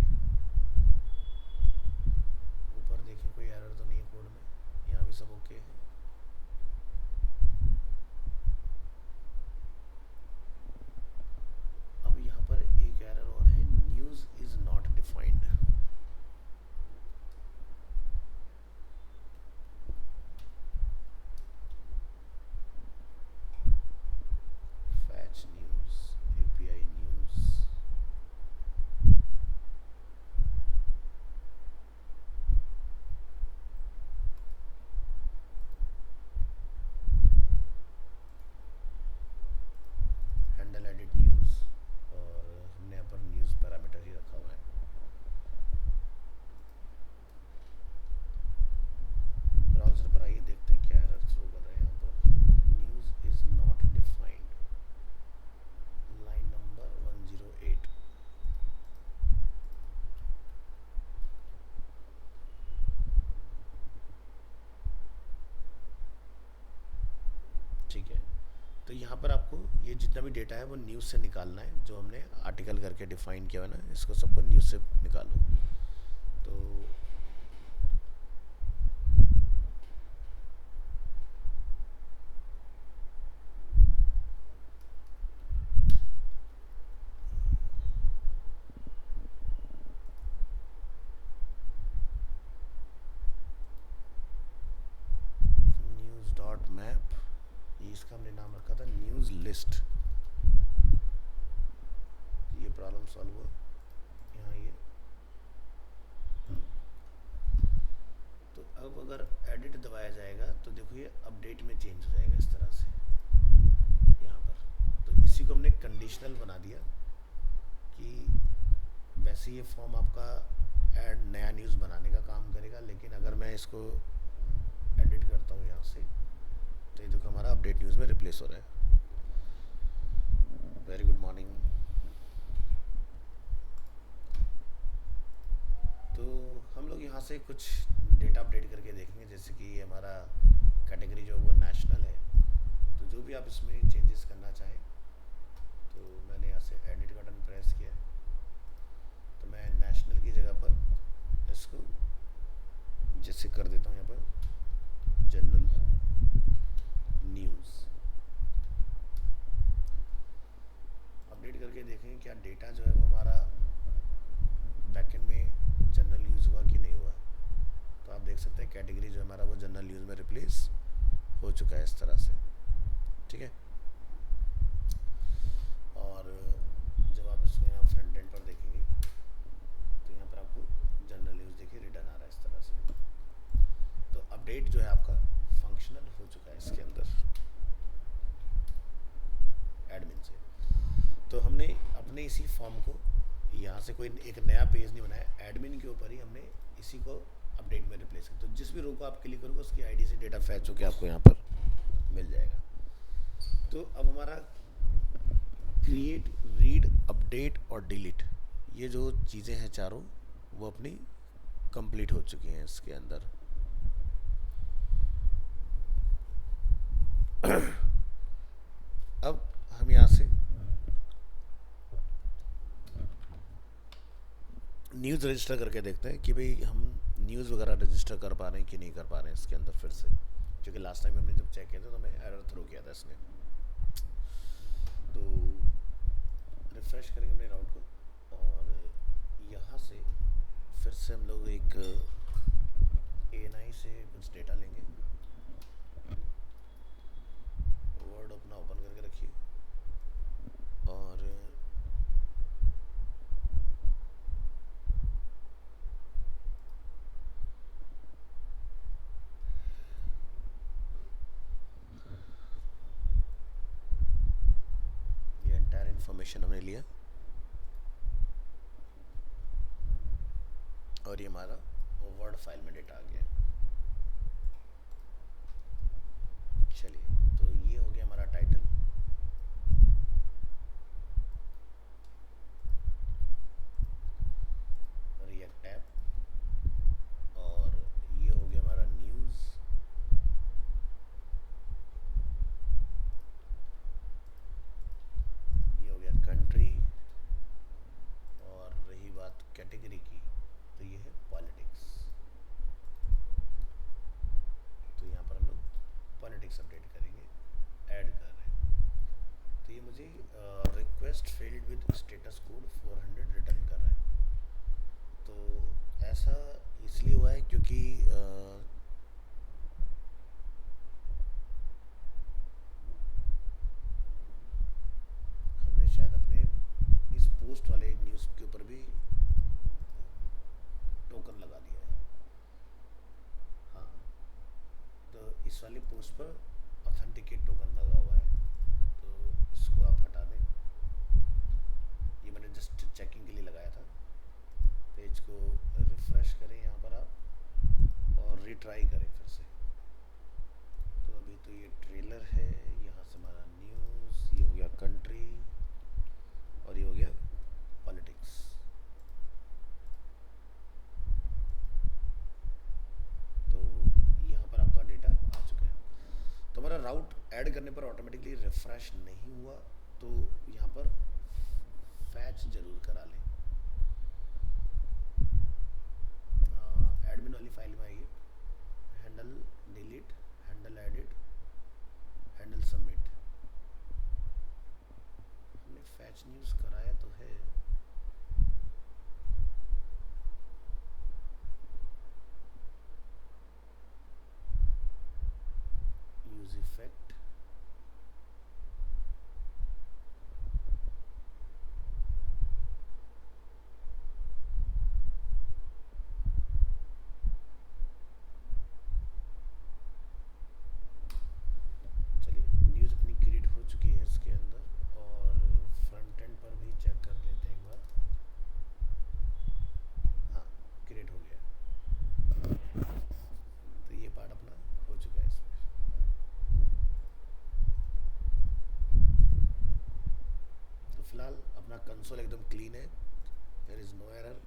ऊपर देखें कोई एरर तो नहीं है कोड में, यहाँ भी सब ओके है। अब यहाँ पर एक एरर और है, news is not defined. Fetch news, API news, handle edit news, और हमने यहाँ पर न्यूज़ पैरामीटर ही रखा हुआ है। ब्राउज़र पर आइए, देखते हैं क्या एरर थ्रो कर रहा है यहाँ पर। News is not defined, line number 108। ठीक है, तो यहाँ पर आपको ये जितना भी डेटा है वो न्यूज़ से निकालना है, जो हमने आर्टिकल करके डिफाइन किया है ना, इसको सबको न्यूज़ से निकालो। तो न्यूज़ डॉट मैप, इसका हमने नाम रखा था न्यूज़ लिस्ट। ये प्रॉब्लम सॉल्व हुआ। यहाँ ये तो अब अगर एडिट दबाया जाएगा तो देखो ये अपडेट में चेंज हो जाएगा इस तरह से यहाँ पर। तो इसी को हमने कंडीशनल बना दिया कि वैसे ये फॉर्म आपका ऐड नया न्यूज़ बनाने का काम करेगा, लेकिन अगर मैं इसको एडिट करता हूँ यहाँ से, तो ये देखो हमारा अपडेट न्यूज़ में रिप्लेस हो रहा है। Very good morning. तो हम लोग यहाँ से कुछ डेटा अपडेट करके देखेंगे, जैसे कि हमारा कैटेगरी जो वो नेशनल है, तो जो भी आप इसमें चेंजेस करना चाहें, तो मैंने यहाँ से एडिट का बटन प्रेस किया, तो मैं नेशनल की जगह पर इसको जैसे कर देता हूँ यहाँ पर जनरल न्यूज़। अपडेट करके देखेंगे क्या डेटा जो है वो हमारा बैकएंड में जनरल न्यूज़ हुआ कि नहीं हुआ। तो आप देख सकते हैं कैटेगरी जो हमारा वो जनरल न्यूज़ में रिप्लेस हो चुका है इस तरह से। ठीक है, और जब आप इसको यहाँ फ्रंट एंड पर देखेंगे तो यहाँ पर आपको जनरल न्यूज़ देखिए रिटर्न आ रहा है इस तरह से। तो अपडेट जो है आपका फंक्शनल हो चुका है इसके अंदर एडमिन से। तो हमने अपने इसी फॉर्म को यहाँ से कोई एक नया पेज नहीं बनाया, एडमिन के ऊपर ही हमने इसी को अपडेट में रिप्लेस किया। तो जिस भी रो को आप क्लिक करोगे उसकी आईडी से डेटा फैच होकर आपको यहाँ पर मिल जाएगा। तो अब हमारा क्रिएट, रीड, अपडेट और डिलीट, ये जो चीज़ें हैं चारों, वो अपनी कंप्लीट हो चुकी हैं इसके अंदर। अब हम यहाँ से न्यूज़ रजिस्टर करके देखते हैं कि भाई हम न्यूज़ वगैरह रजिस्टर कर पा रहे हैं कि नहीं कर पा रहे हैं इसके अंदर फिर से, क्योंकि लास्ट टाइम हमने जब चेक किया था तो हमें एरर थ्रो किया था इसने। तो रिफ़्रेश करेंगे अपने राउट को, और यहाँ से फिर से हम लोग एक ANI से कुछ डेटा लेंगे। वर्ड अपना ओपन करके रखिए और ये एंटायर इन्फॉर्मेशन हमने लिया और ये हमारा वर्ड फाइल में डेटा आ गया। चलिए, तो ये हो गया हमारा टाइटल। रिएक्ट टैब और ये हो गया हमारा न्यूज़। ये हो गया कंट्री और रही बात कैटेगरी की तो ये है पॉलिटिक्स। तो यहाँ पर हम लोग पॉलिटिक्स अपडेट करेंगे, ऐड कर रहे हैं। तो ये मुझे request failed with status code 400 return कर रहा है। तो ऐसा इसलिए हुआ है क्योंकि हमने शायद अपने इस पोस्ट वाले न्यूज़ के ऊपर भी टोकन लगा दिया है। हाँ, तो इस वाली पोस्ट पर ऑथेंटिकेट टोकन लगा हुआ है, तो इसको आप हटा दें। ये मैंने जस्ट चेकिंग के लिए लगाया था। पेज को रिफ़्रेश करें यहाँ पर आप और रिट्राई करें फिर से। तो अभी तो ये ट्रेलर है, यहाँ से हमारा न्यूज़, ये हो गया कंट्री और ये हो गया पॉलिटिक्स। तो यहाँ पर आपका डेटा आ चुका है। तो हमारा राउट ऐड करने पर ऑटोमेटिकली रिफ़्रेश नहीं हुआ, तो यहाँ पर फैच ज़रूर करा लें। एडमिन वाली फाइल में आइए, handle delete, handle edit, handle submit. हमने फैच न्यूज़ कराया तो है। यूज इफेक्ट, चुकी है इसके अंदर और फ्रंट एंड पर भी चेक कर लेते हैं एक बार। हाँ, क्रिएट हो गया। तो ये पार्ट अपना हो चुका है इसमें। तो फिलहाल अपना कंसोल एकदम क्लीन है, देयर इज़ नो एरर।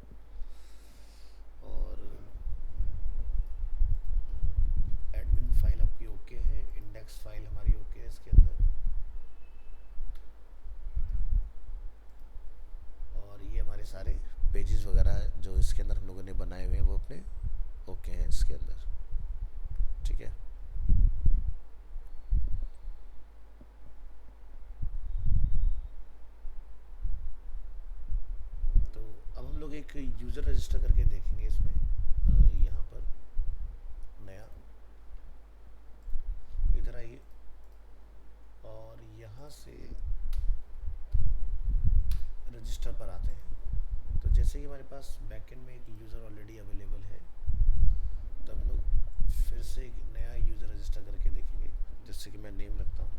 और एडमिन फाइल आपकी ओके है, इंडेक्स फाइल हमारी ओके है इसके अंदर। और ये हमारे सारे पेजेस वगैरह जो इसके अंदर हम लोगों ने बनाए हुए हैं वो अपने ओके हैं इसके अंदर, ठीक है। तो अब हम लोग एक यूज़र रजिस्टर करके देखेंगे इसमें। यहाँ पर नया, इधर आइए और यहाँ से रजिस्टर पर आते हैं। तो जैसे कि हमारे पास बैकएंड में एक यूज़र ऑलरेडी अवेलेबल है, तो हम लोग फिर से एक नया यूज़र रजिस्टर करके देखेंगे। जैसे कि मैं नेम रखता हूँ,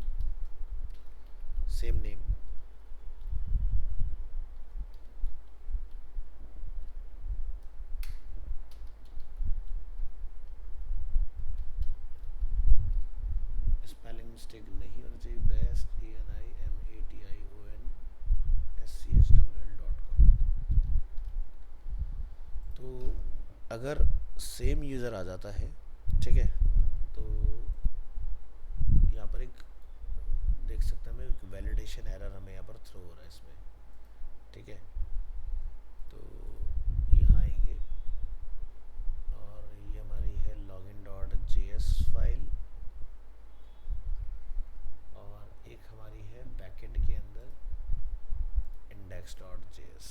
सेम नेम। स्पेलिंग मिस्टेक नहीं होना चाहिए। Best ANIMATIONSCHLL.com। तो अगर सेम यूज़र आ जाता है, ठीक है, तो यहाँ पर एक देख सकते हैं मैं एक वैलिडेशन एरर हमें यहाँ पर थ्रो हो रहा है इसमें, ठीक है। तो यहाँ आएंगे और ये हमारी है login.js फाइल और एक हमारी है बैकएंड के अंदर index.js।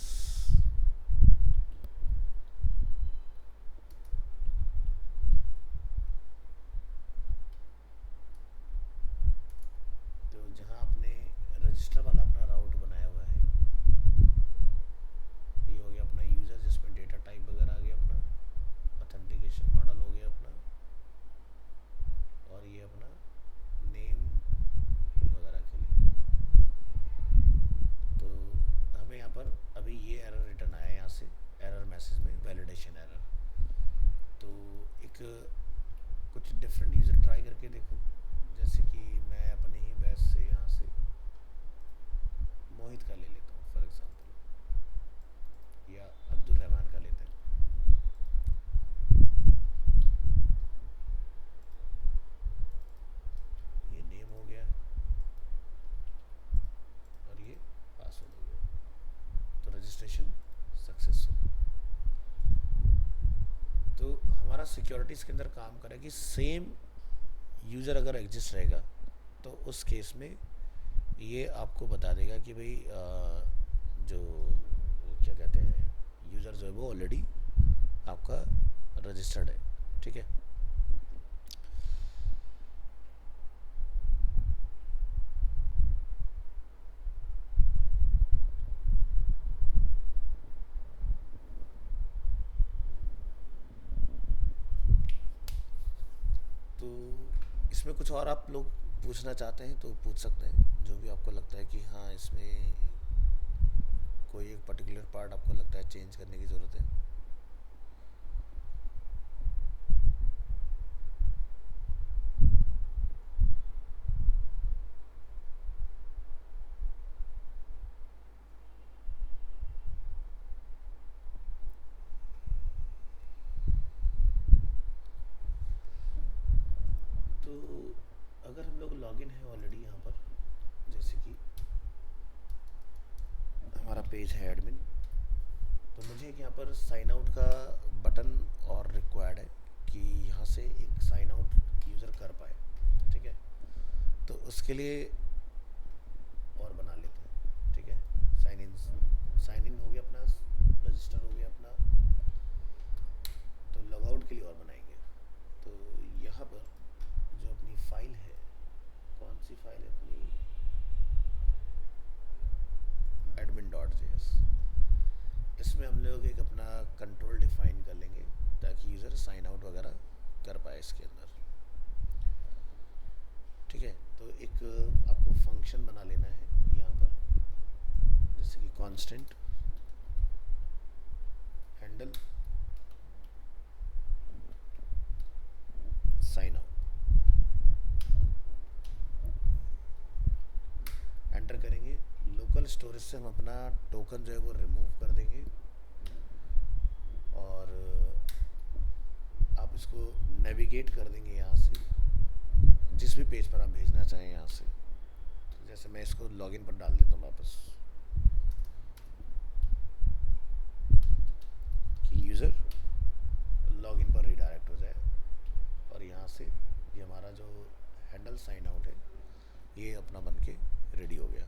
सिक्योरिटीज़ के अंदर काम करेगी। सेम यूज़र अगर एग्जिस्ट रहेगा तो उस केस में ये आपको बता देगा कि भाई जो क्या कहते हैं यूज़र जो है वो ऑलरेडी आपका रजिस्टर्ड है। ठीक है। तो इसमें कुछ और आप लोग पूछना चाहते हैं तो पूछ सकते हैं, जो भी आपको लगता है कि हाँ इसमें कोई एक पर्टिकुलर पार्ट आपको लगता है चेंज करने की ज़रूरत है। तो अगर हम लोग लॉगिन है ऑलरेडी यहाँ पर, जैसे कि हमारा पेज है एडमिन, तो मुझे यहाँ पर साइन आउट का बटन और रिक्वायर्ड है कि यहाँ से एक साइन आउट यूज़र कर पाए। ठीक है। तो उसके लिए और बना लेते हैं। ठीक है। साइन इन हो गया अपना, रजिस्टर हो गया अपना, तो लॉग आउट के लिए और बनाएंगे। तो यहाँ पर जो अपनी फाइल है, कौन सी फाइल है अपनी, admin.js, इसमें हम लोग एक अपना कंट्रोल डिफाइन कर लेंगे ताकि यूज़र साइन आउट वगैरह कर पाए इसके अंदर। ठीक है। तो एक आपको फंक्शन बना लेना है यहाँ पर, जैसे कि constant handle sign out, enter करेंगे। लोकल स्टोरेज से हम अपना टोकन जो है वो रिमूव कर देंगे और आप इसको नेविगेट कर देंगे यहाँ से जिस भी पेज पर आप भेजना चाहें यहाँ से। तो जैसे मैं इसको लॉगिन पर डाल देता हूँ वापस कि यूज़र लॉगिन पर रीडायरेक्ट हो जाए, और यहाँ से ये हमारा जो हैंडल साइन आउट है ये अपना बन के रेडी हो गया।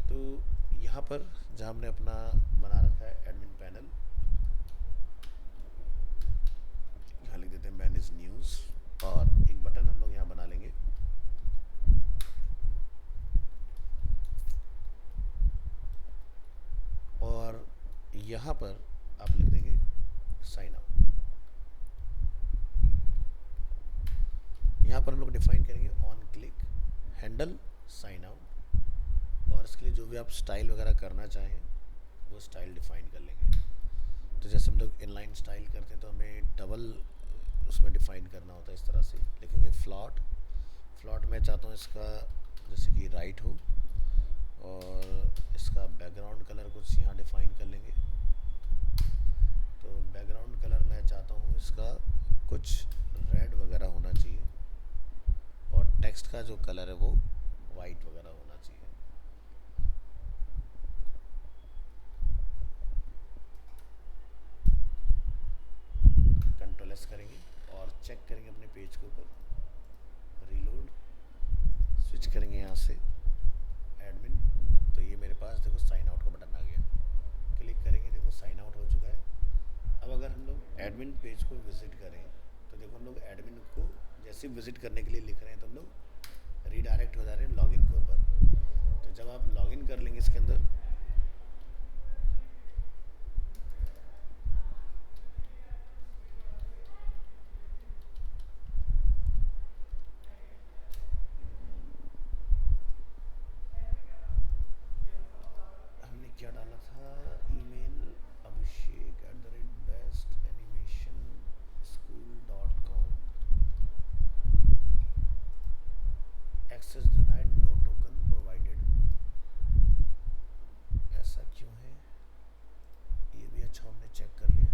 तो यहाँ पर जहाँ हमने अपना बना रखा है एडमिन पैनल, यहाँ लिख देते हैं मैनेज न्यूज़, और एक बटन हम लोग यहाँ बना लेंगे। और यहाँ पर आप लिख देंगे साइन आउट। यहाँ पर हम लोग डिफाइन करेंगे on click handle sign out, और इसके लिए जो भी आप स्टाइल वगैरह करना चाहें वो स्टाइल डिफाइन कर लेंगे। तो जैसे हम लोग इनलाइन स्टाइल करते हैं तो हमें डबल उसमें डिफाइन करना होता है। इस तरह से लिखेंगे फ्लॉट में चाहता हूँ इसका जैसे कि राइट हो, और इसका बैकग्राउंड कलर कुछ यहाँ डिफाइन कर लेंगे। तो बैकग्राउंड कलर मैं चाहता हूँ इसका कुछ रेड वगैरह होना चाहिए, और टेक्स्ट का जो कलर है वो वाइट वगैरह होना चाहिए। कंट्रोल एस करेंगे और चेक करेंगे अपने पेज के ऊपर, रीलोड, स्विच करेंगे यहाँ से एडमिन, तो ये मेरे पास देखो साइन आउट का बटन आ गया। क्लिक करेंगे, देखो साइन आउट हो चुका है। अब अगर हम लोग एडमिन पेज को विज़िट करें तो देखो हम लोग एडमिन को जैसे विज़िट करने के लिए लिख रहे हैं तो हम लोग रीडायरेक्ट हो जा रहे हैं लॉगिन के ऊपर। तो जब आप लॉगिन कर लेंगे इसके अंदर, हमने क्या डाला था, email abhishek@bestanimationSchool.com, access denied, no token provided. ऐसा क्यों है, ये भी अच्छा हमने चेक कर लिया।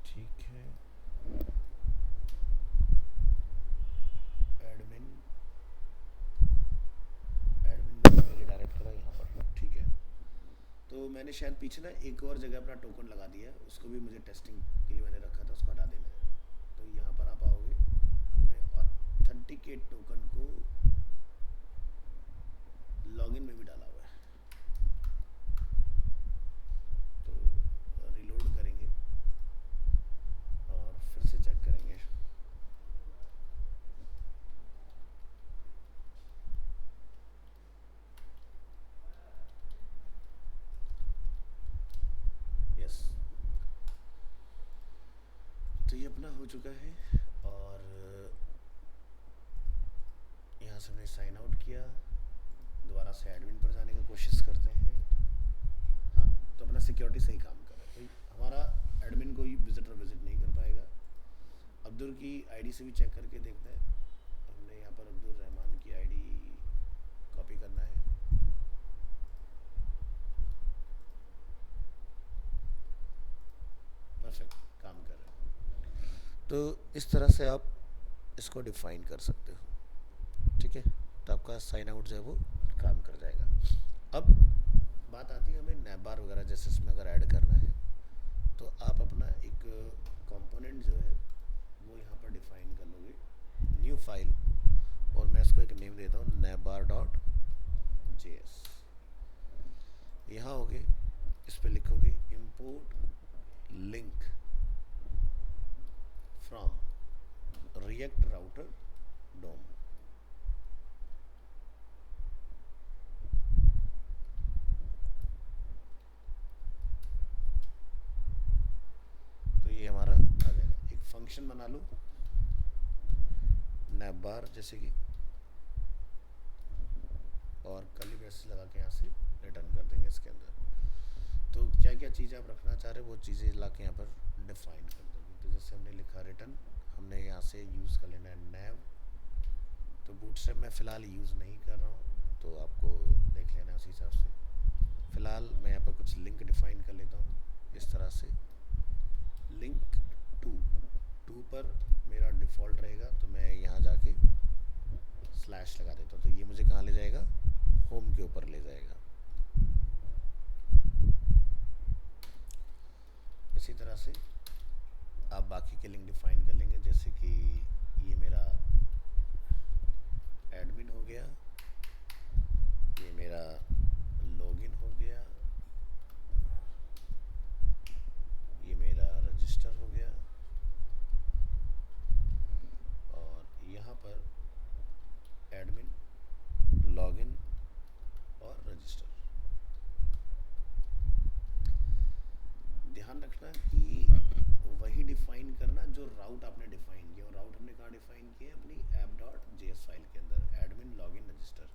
ठीक है। एडमिन एडमिन मैंने शायद पीछे ना एक और जगह अपना टोकन लगा दिया है, उसको भी मुझे टेस्टिंग के लिए मैंने रखा था, उसको हटा देना है। तो यहाँ पर आप आओगे, हमने ऑथेंटिकेट टोकन को लॉगिन में भी डाला हुआ है। तो रिलोड करेंगे और फिर से चेक करेंगे। यस, तो ये अपना हो चुका है। और यहाँ से हमने साइन आउट किया, दोबारा से एडमिन पर जाने की कोशिश करते हैं। हाँ, तो अपना सिक्योरिटी सही काम कर रहा है, तो हमारा एडमिन कोई विजिटर विजिट नहीं कर पाएगा। अब्दुल की आईडी से भी चेक करके देखते हैं। हमने यहाँ पर अब्दुल रहमान की आईडी कॉपी करना है। परफेक्ट, काम कर रहा है। तो इस तरह से आप इसको डिफाइन कर सकते हो, ठीक है। तो आपका साइन आउट जो है वो काम कर जाएगा। अब बात आती है हमें नैब बार वगैरह जैसे इसमें अगर ऐड करना है, तो आप अपना एक कंपोनेंट जो है वो यहाँ पर डिफाइन कर लोगे, न्यू फाइल, और मैं इसको एक नेम देता हूँ navbar.js। यहाँ होगे, इस पर लिखोगे import link from react router DOM। तो ये हमारा आ जाएगा। एक फंक्शन बना लो navbar जैसे कि, और कर्ली ब्रेसेस लगा के यहाँ से रिटर्न कर देंगे इसके अंदर। तो क्या क्या चीज़ आप रखना चाह रहे हो वो चीज़ें ला के यहाँ पर डिफाइन कर दोगे। तो जैसे हमने लिखा रिटर्न, हमने यहाँ से यूज़ कर लेना है नैव। तो बूटस्ट्रैप मैं फ़िलहाल यूज़ नहीं कर रहा हूँ, तो आपको देख लेना उसी हिसाब से। फ़िलहाल मैं यहाँ पर कुछ लिंक डिफ़ाइन कर लेता हूँ इस तरह से, लिंक टू पर मेरा डिफ़ॉल्ट रहेगा, तो मैं यहाँ जाके स्लैश लगा देता हूँ। तो ये मुझे कहाँ ले जाएगा, होम के ऊपर ले जाएगा। इसी तरह से आप बाकी के लिंक डिफाइन कर लेंगे, जैसे कि ये मेरा एडमिन हो गया, ये मेरा लॉगिन हो गया, ये मेरा रजिस्टर हो गया, और यहाँ पर एडमिन, लॉगिन और रजिस्टर। ध्यान रखना कि वही डिफाइन करना जो राउट आपने डिफाइन किया, और राउट हमने कहाँ डिफाइन किया, अपनी app.js फाइल के अंदर, एडमिन लॉगिन रजिस्टर,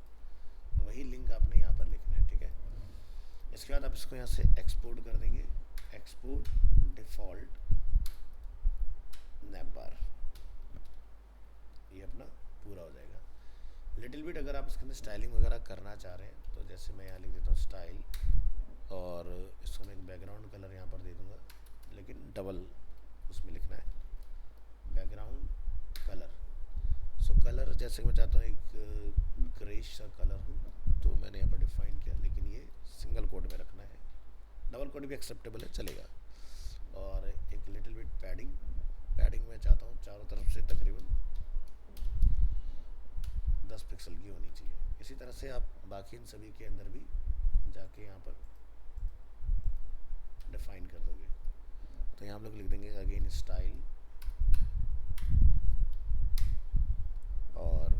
वही लिंक आपने यहाँ पर लिखना है, ठीक है। इसके बाद आप इसको यहाँ से एक्सपोर्ट कर देंगे, एक्सपोर्ट डिफ़ॉल्ट navbar, ये अपना पूरा हो जाएगा। लिटिल बिट अगर आप इसके अंदर स्टाइलिंग वगैरह करना चाह रहे हैं, तो जैसे मैं यहाँ लिख देता हूँ स्टाइल, और इसको मैं एक बैकग्राउंड कलर यहाँ पर दे दूँगा, लेकिन डबल उसमें लिखना है, बैकग्राउंड कलर। सो कलर जैसे मैं चाहता हूँ एक ग्रेश सा कलर हो, तो मैंने यहाँ पर डिफाइन किया, लेकिन ये सिंगल कोड में रखना है, डबल कोड भी एक्सेप्टेबल है, चलेगा। और एक लिटिल बिट पैडिंग मैं चाहता हूँ चारों तरफ से तकरीबन 10 पिक्सल की होनी चाहिए। इसी तरह से आप बाकी इन सभी के अंदर भी जाके यहाँ पर डिफाइन कर दोगे। तो यहाँ हम लोग लिख देंगे अगेन स्टाइल, और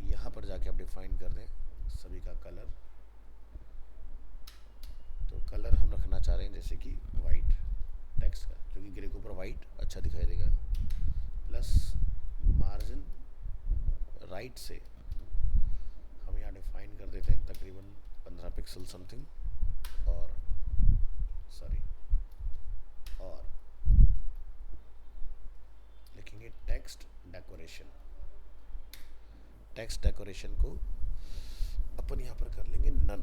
यहाँ पर जाके आप डिफाइन कर दें सभी का कलर। तो कलर हम रखना चाह रहे हैं जैसे कि वाइट टेक्स्ट का, क्योंकि ग्रे के ऊपर वाइट अच्छा दिखाई देगा। प्लस मार्जिन राइट से हम यहाँ डिफाइन कर देते हैं तकरीबन 15 पिक्सल समथिंग, और लिखेंगे टेक्स्ट डेकोरेशन को अपन यहाँ पर कर लेंगे नन,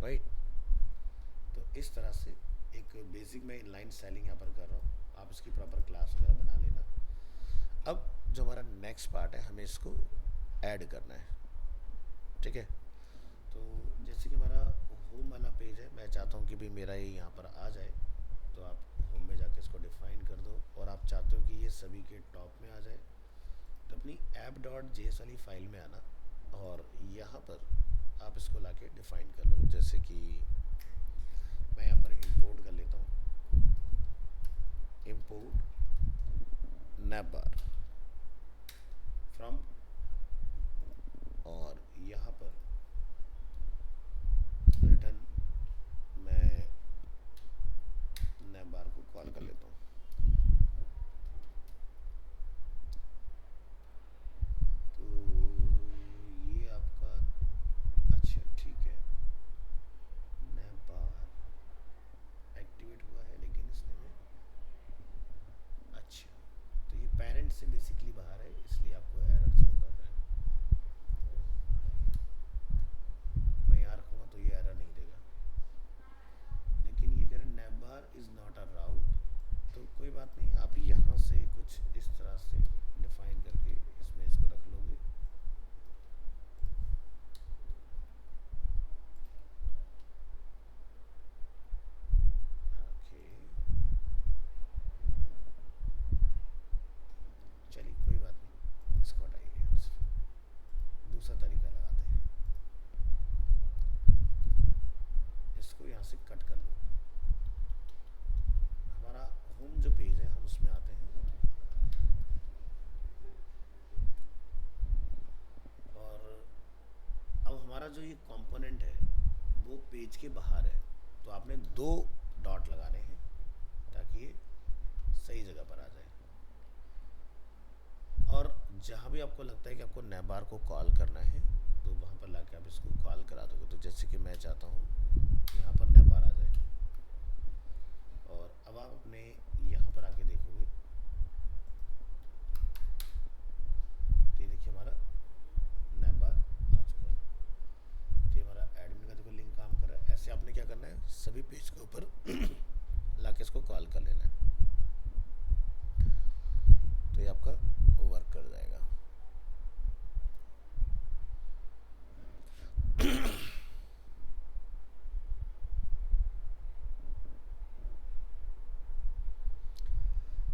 राइट। तो इस तरह से एक बेसिक मैं इनलाइन स्टाइलिंग यहाँ पर कर रहा हूँ, आप इसकी प्रॉपर क्लास वगैरह बना लेना। अब जो हमारा नेक्स्ट पार्ट है, हमें इसको ऐड करना है, ठीक है। चाहता हूँ कि भाई मेरा ये यहाँ पर आ जाए, तो आप होम में जाके इसको डिफ़ाइन कर दो, और आप चाहते हो कि ये सभी के टॉप में आ जाए, तो अपनी ऐप डॉट जेएस वाली फाइल में आना, और यहाँ पर आप इसको लाके डिफ़ाइन कर लो। जैसे कि मैं यहाँ पर इंपोर्ट कर लेता हूँ, इंपोर्ट नैपबार फ्रॉम, और यहाँ पर रिटर्न मैं नैपबार को कॉल कर लेता हूँ। तो ये आपका, अच्छा ठीक है, नैपबार एक्टिवेट हुआ है, लेकिन इसने में, अच्छा, तो ये पेरेंट से बेसिकली बाहर है, इसलिए आपको एरर शो कर रहा है। मैं यहाँ रखूँगा तो ये एरर नहीं देगा, लेकिन ये कह रहे हैं नैपबार इज़ नॉट अ राउट। तो कोई बात नहीं, आप यहाँ से कुछ इस तरह से डिफाइन करके इसमें इसको रख लोगे। ओके, चलिए कोई बात नहीं, इसको हटाइए यहाँ से, दूसरा तरीका लगाते हैं, इसको यहाँ से कट कर लो। हमारा होम जो पेज है, हम उसमें आते हैं, और अब हमारा जो ये कंपोनेंट है वो पेज के बाहर है, तो आपने 2 डॉट लगाने हैं ताकि ये सही जगह पर आ जाए। और जहाँ भी आपको लगता है कि आपको नैपबार को कॉल करना है, तो वहाँ पर लाके आप इसको कॉल करा दोगे। तो जैसे कि मैं चाहता हूँ यहाँ पर नैपबार आ जाए, और अब आप अपने यहाँ पर आके देखोगे, तो ये देखिए हमारा नैपबार आ चुका है। तो ये हमारा एडमिन का देखो लिंक काम कर रहा है। ऐसे आपने क्या करना है, सभी पेज के ऊपर लाके इसको कॉल कर लेना है, तो ये आपका वर्क कर जाएगा।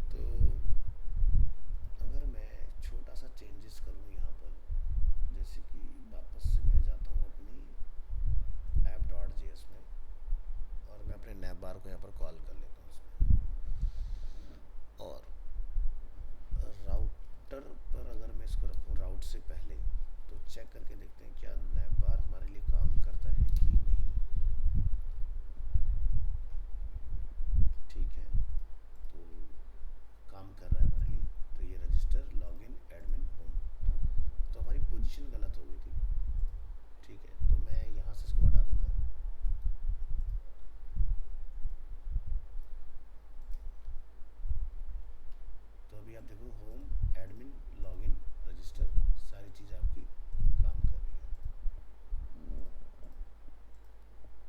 तो अगर मैं छोटा सा चेंजेस करूँ यहाँ पर, जैसे कि वापस से मैं जाता हूँ अपनी ऐप डॉट जेएस में, और मैं अपने नैपबार को यहाँ पर कॉल कर लेता हूँ इसमें, और राउटर पर अगर मैं इसको रखूँ राउट से पहले, तो चेक करके देखते हैं क्या नैपबार हमारे लिए काम करता है कि नहीं। ठीक है, तो काम कर रहा है हमारे लिए। तो ये रजिस्टर लॉगिन एडमिन होम, तो हमारी पोजीशन गलत हो गई थी। ठीक है, तो मैं यहाँ से इसको हटा दूँगा। तो अभी आप देखो, होम, एडमिन, लॉगिन, रजिस्टर, सारी चीज़ें आपकी काम कर रही है।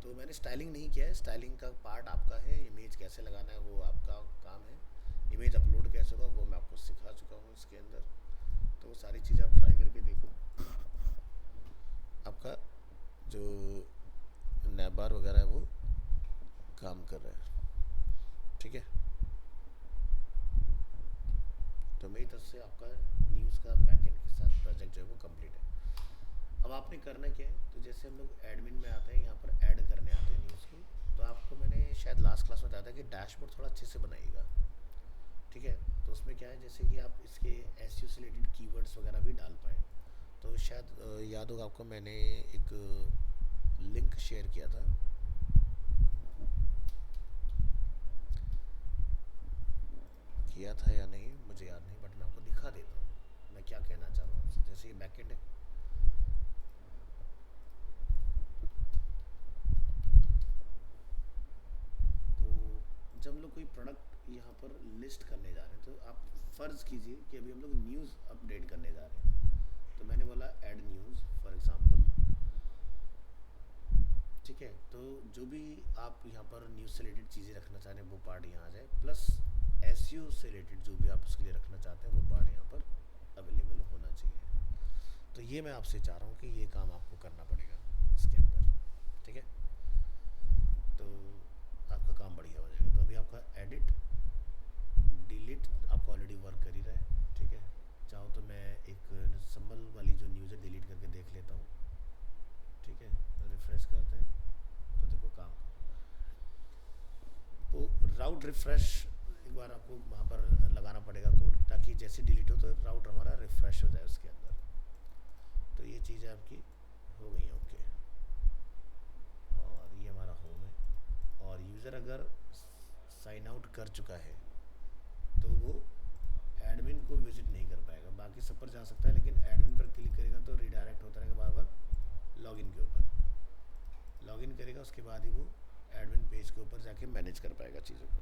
तो मैंने स्टाइलिंग नहीं किया है, स्टाइलिंग का पार्ट आपका है, इमेज कैसे लगाना है वो आपका काम है, इमेज अपलोड कैसे होगा वो मैं आपको सिखा चुका हूँ इसके अंदर। तो वो सारी चीज़ें आप ट्राई करके देखो, आपका जो नैपबार वगैरह है वो काम कर रहा है। ठीक है, तो मेरी तरफ से आपका न्यूज़ का बैकएंड के साथ प्रोजेक्ट जो है वो कंप्लीट है। अब आपने करना क्या है, तो जैसे हम लोग एडमिन में आते हैं, यहाँ पर ऐड करने आते हैं न्यूज़ को, तो आपको मैंने शायद लास्ट क्लास में बताया था कि डैशबोर्ड थोड़ा अच्छे से बनाइएगा। ठीक है, तो उसमें क्या है, जैसे कि आप इसके एसईओ से रिलेटेड कीवर्ड्स वगैरह भी डाल पाएँ। तो शायद याद होगा आपको, मैंने एक लिंक शेयर किया था, या नहीं मुझे याद नहीं, बट मैं आपको दिखा देता हूँ मैं क्या कहना चाह रहा हूँ आपसे। जैसे ये बैकएंड है, तो जब हम लोग कोई प्रोडक्ट यहाँ पर लिस्ट करने जा रहे हैं, तो आप फ़र्ज़ कीजिए कि अभी हम लोग न्यूज़ अपडेट करने जा रहे हैं, तो मैंने बोला ऐड न्यूज़ फॉर एग्ज़ाम्पल। ठीक है, तो जो भी आप यहाँ पर न्यूज़ से रिलेटेड चीज़ें रखना चाह रहे हैं वो पार्ट यहाँ आ जाए, प्लस एसईओ से रिलेटेड जो भी आप उसके लिए रखना चाहते हैं वो पार्ट यहाँ पर अवेलेबल होना चाहिए। तो ये मैं आपसे चाह रहा हूँ कि ये काम आपको करना पड़ेगा इसके अंदर। ठीक है, तो राउट रिफ्रेश एक बार आपको वहाँ पर लगाना पड़ेगा कोड, ताकि जैसे डिलीट हो तो राउट हमारा रिफ्रेश हो जाए उसके अंदर। तो ये चीज़ें आपकी हो गई हैं ओके। और ये हमारा होम है, और यूज़र अगर साइन आउट कर चुका है तो वो एडमिन को विजिट नहीं कर पाएगा, बाकी सब पर जा सकता है, लेकिन एडमिन पर क्लिक करेगा तो रिडायरेक्ट होता रहेगा बार बार लॉगिन के ऊपर। लॉगिन करेगा उसके बाद ही वो एडमिन पेज के ऊपर जाके मैनेज कर पाएगा चीज़ों को।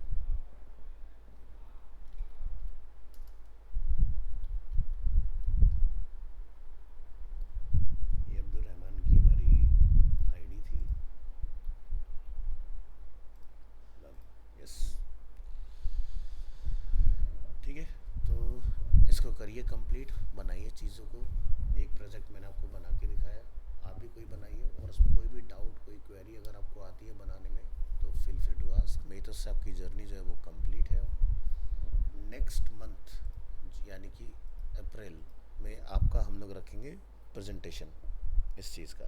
ये अब्दुल रहमान की हमारी आईडी थी, यस ठीक है। तो इसको करिए कंप्लीट, बनाइए चीज़ों को। एक प्रोजेक्ट मैंने आपको बना के दिखाया, आप भी कोई बनाइए, और उसमें कोई भी डाउट कोई क्वेरी अगर आपको आती है बनाने में तो फील फ्री टू आस्क। मेरी तरफ से आपकी जर्नी जो है वो कंप्लीट है। नेक्स्ट मंथ यानी कि अप्रैल में आपका हम लोग रखेंगे प्रेजेंटेशन इस चीज़ का,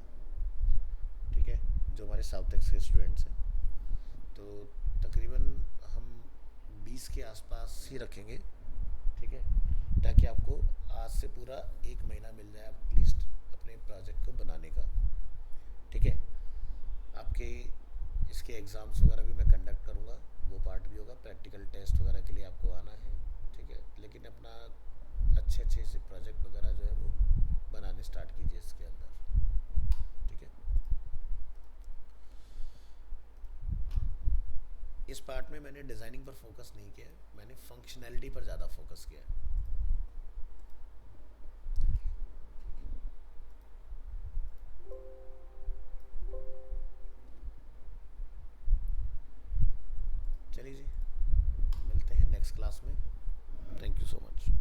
ठीक है, जो हमारे साउथ एक्स के स्टूडेंट्स हैं। तो तकरीबन हम 20 के आसपास ही रखेंगे, ठीक है, ताकि आपको आज से पूरा 1 महीना मिल जाए एटलीस्ट अपने प्रोजेक्ट को बनाने का, ठीक है। आपके इसके एग्ज़ाम्स वगैरह भी मैं कंडक्ट करूँगा, वो पार्ट भी होगा, प्रैक्टिकल टेस्ट वगैरह के लिए आपको आना है, ठीक है। लेकिन अपना अच्छे अच्छे से प्रोजेक्ट वगैरह जो है वो बनाने स्टार्ट कीजिए इसके अंदर, ठीक है। इस पार्ट में मैंने डिज़ाइनिंग पर फोकस नहीं किया है, मैंने फंक्शनैलिटी पर ज़्यादा फोकस किया है। चलिए जी, मिलते हैं नेक्स्ट क्लास में। Thank you so much.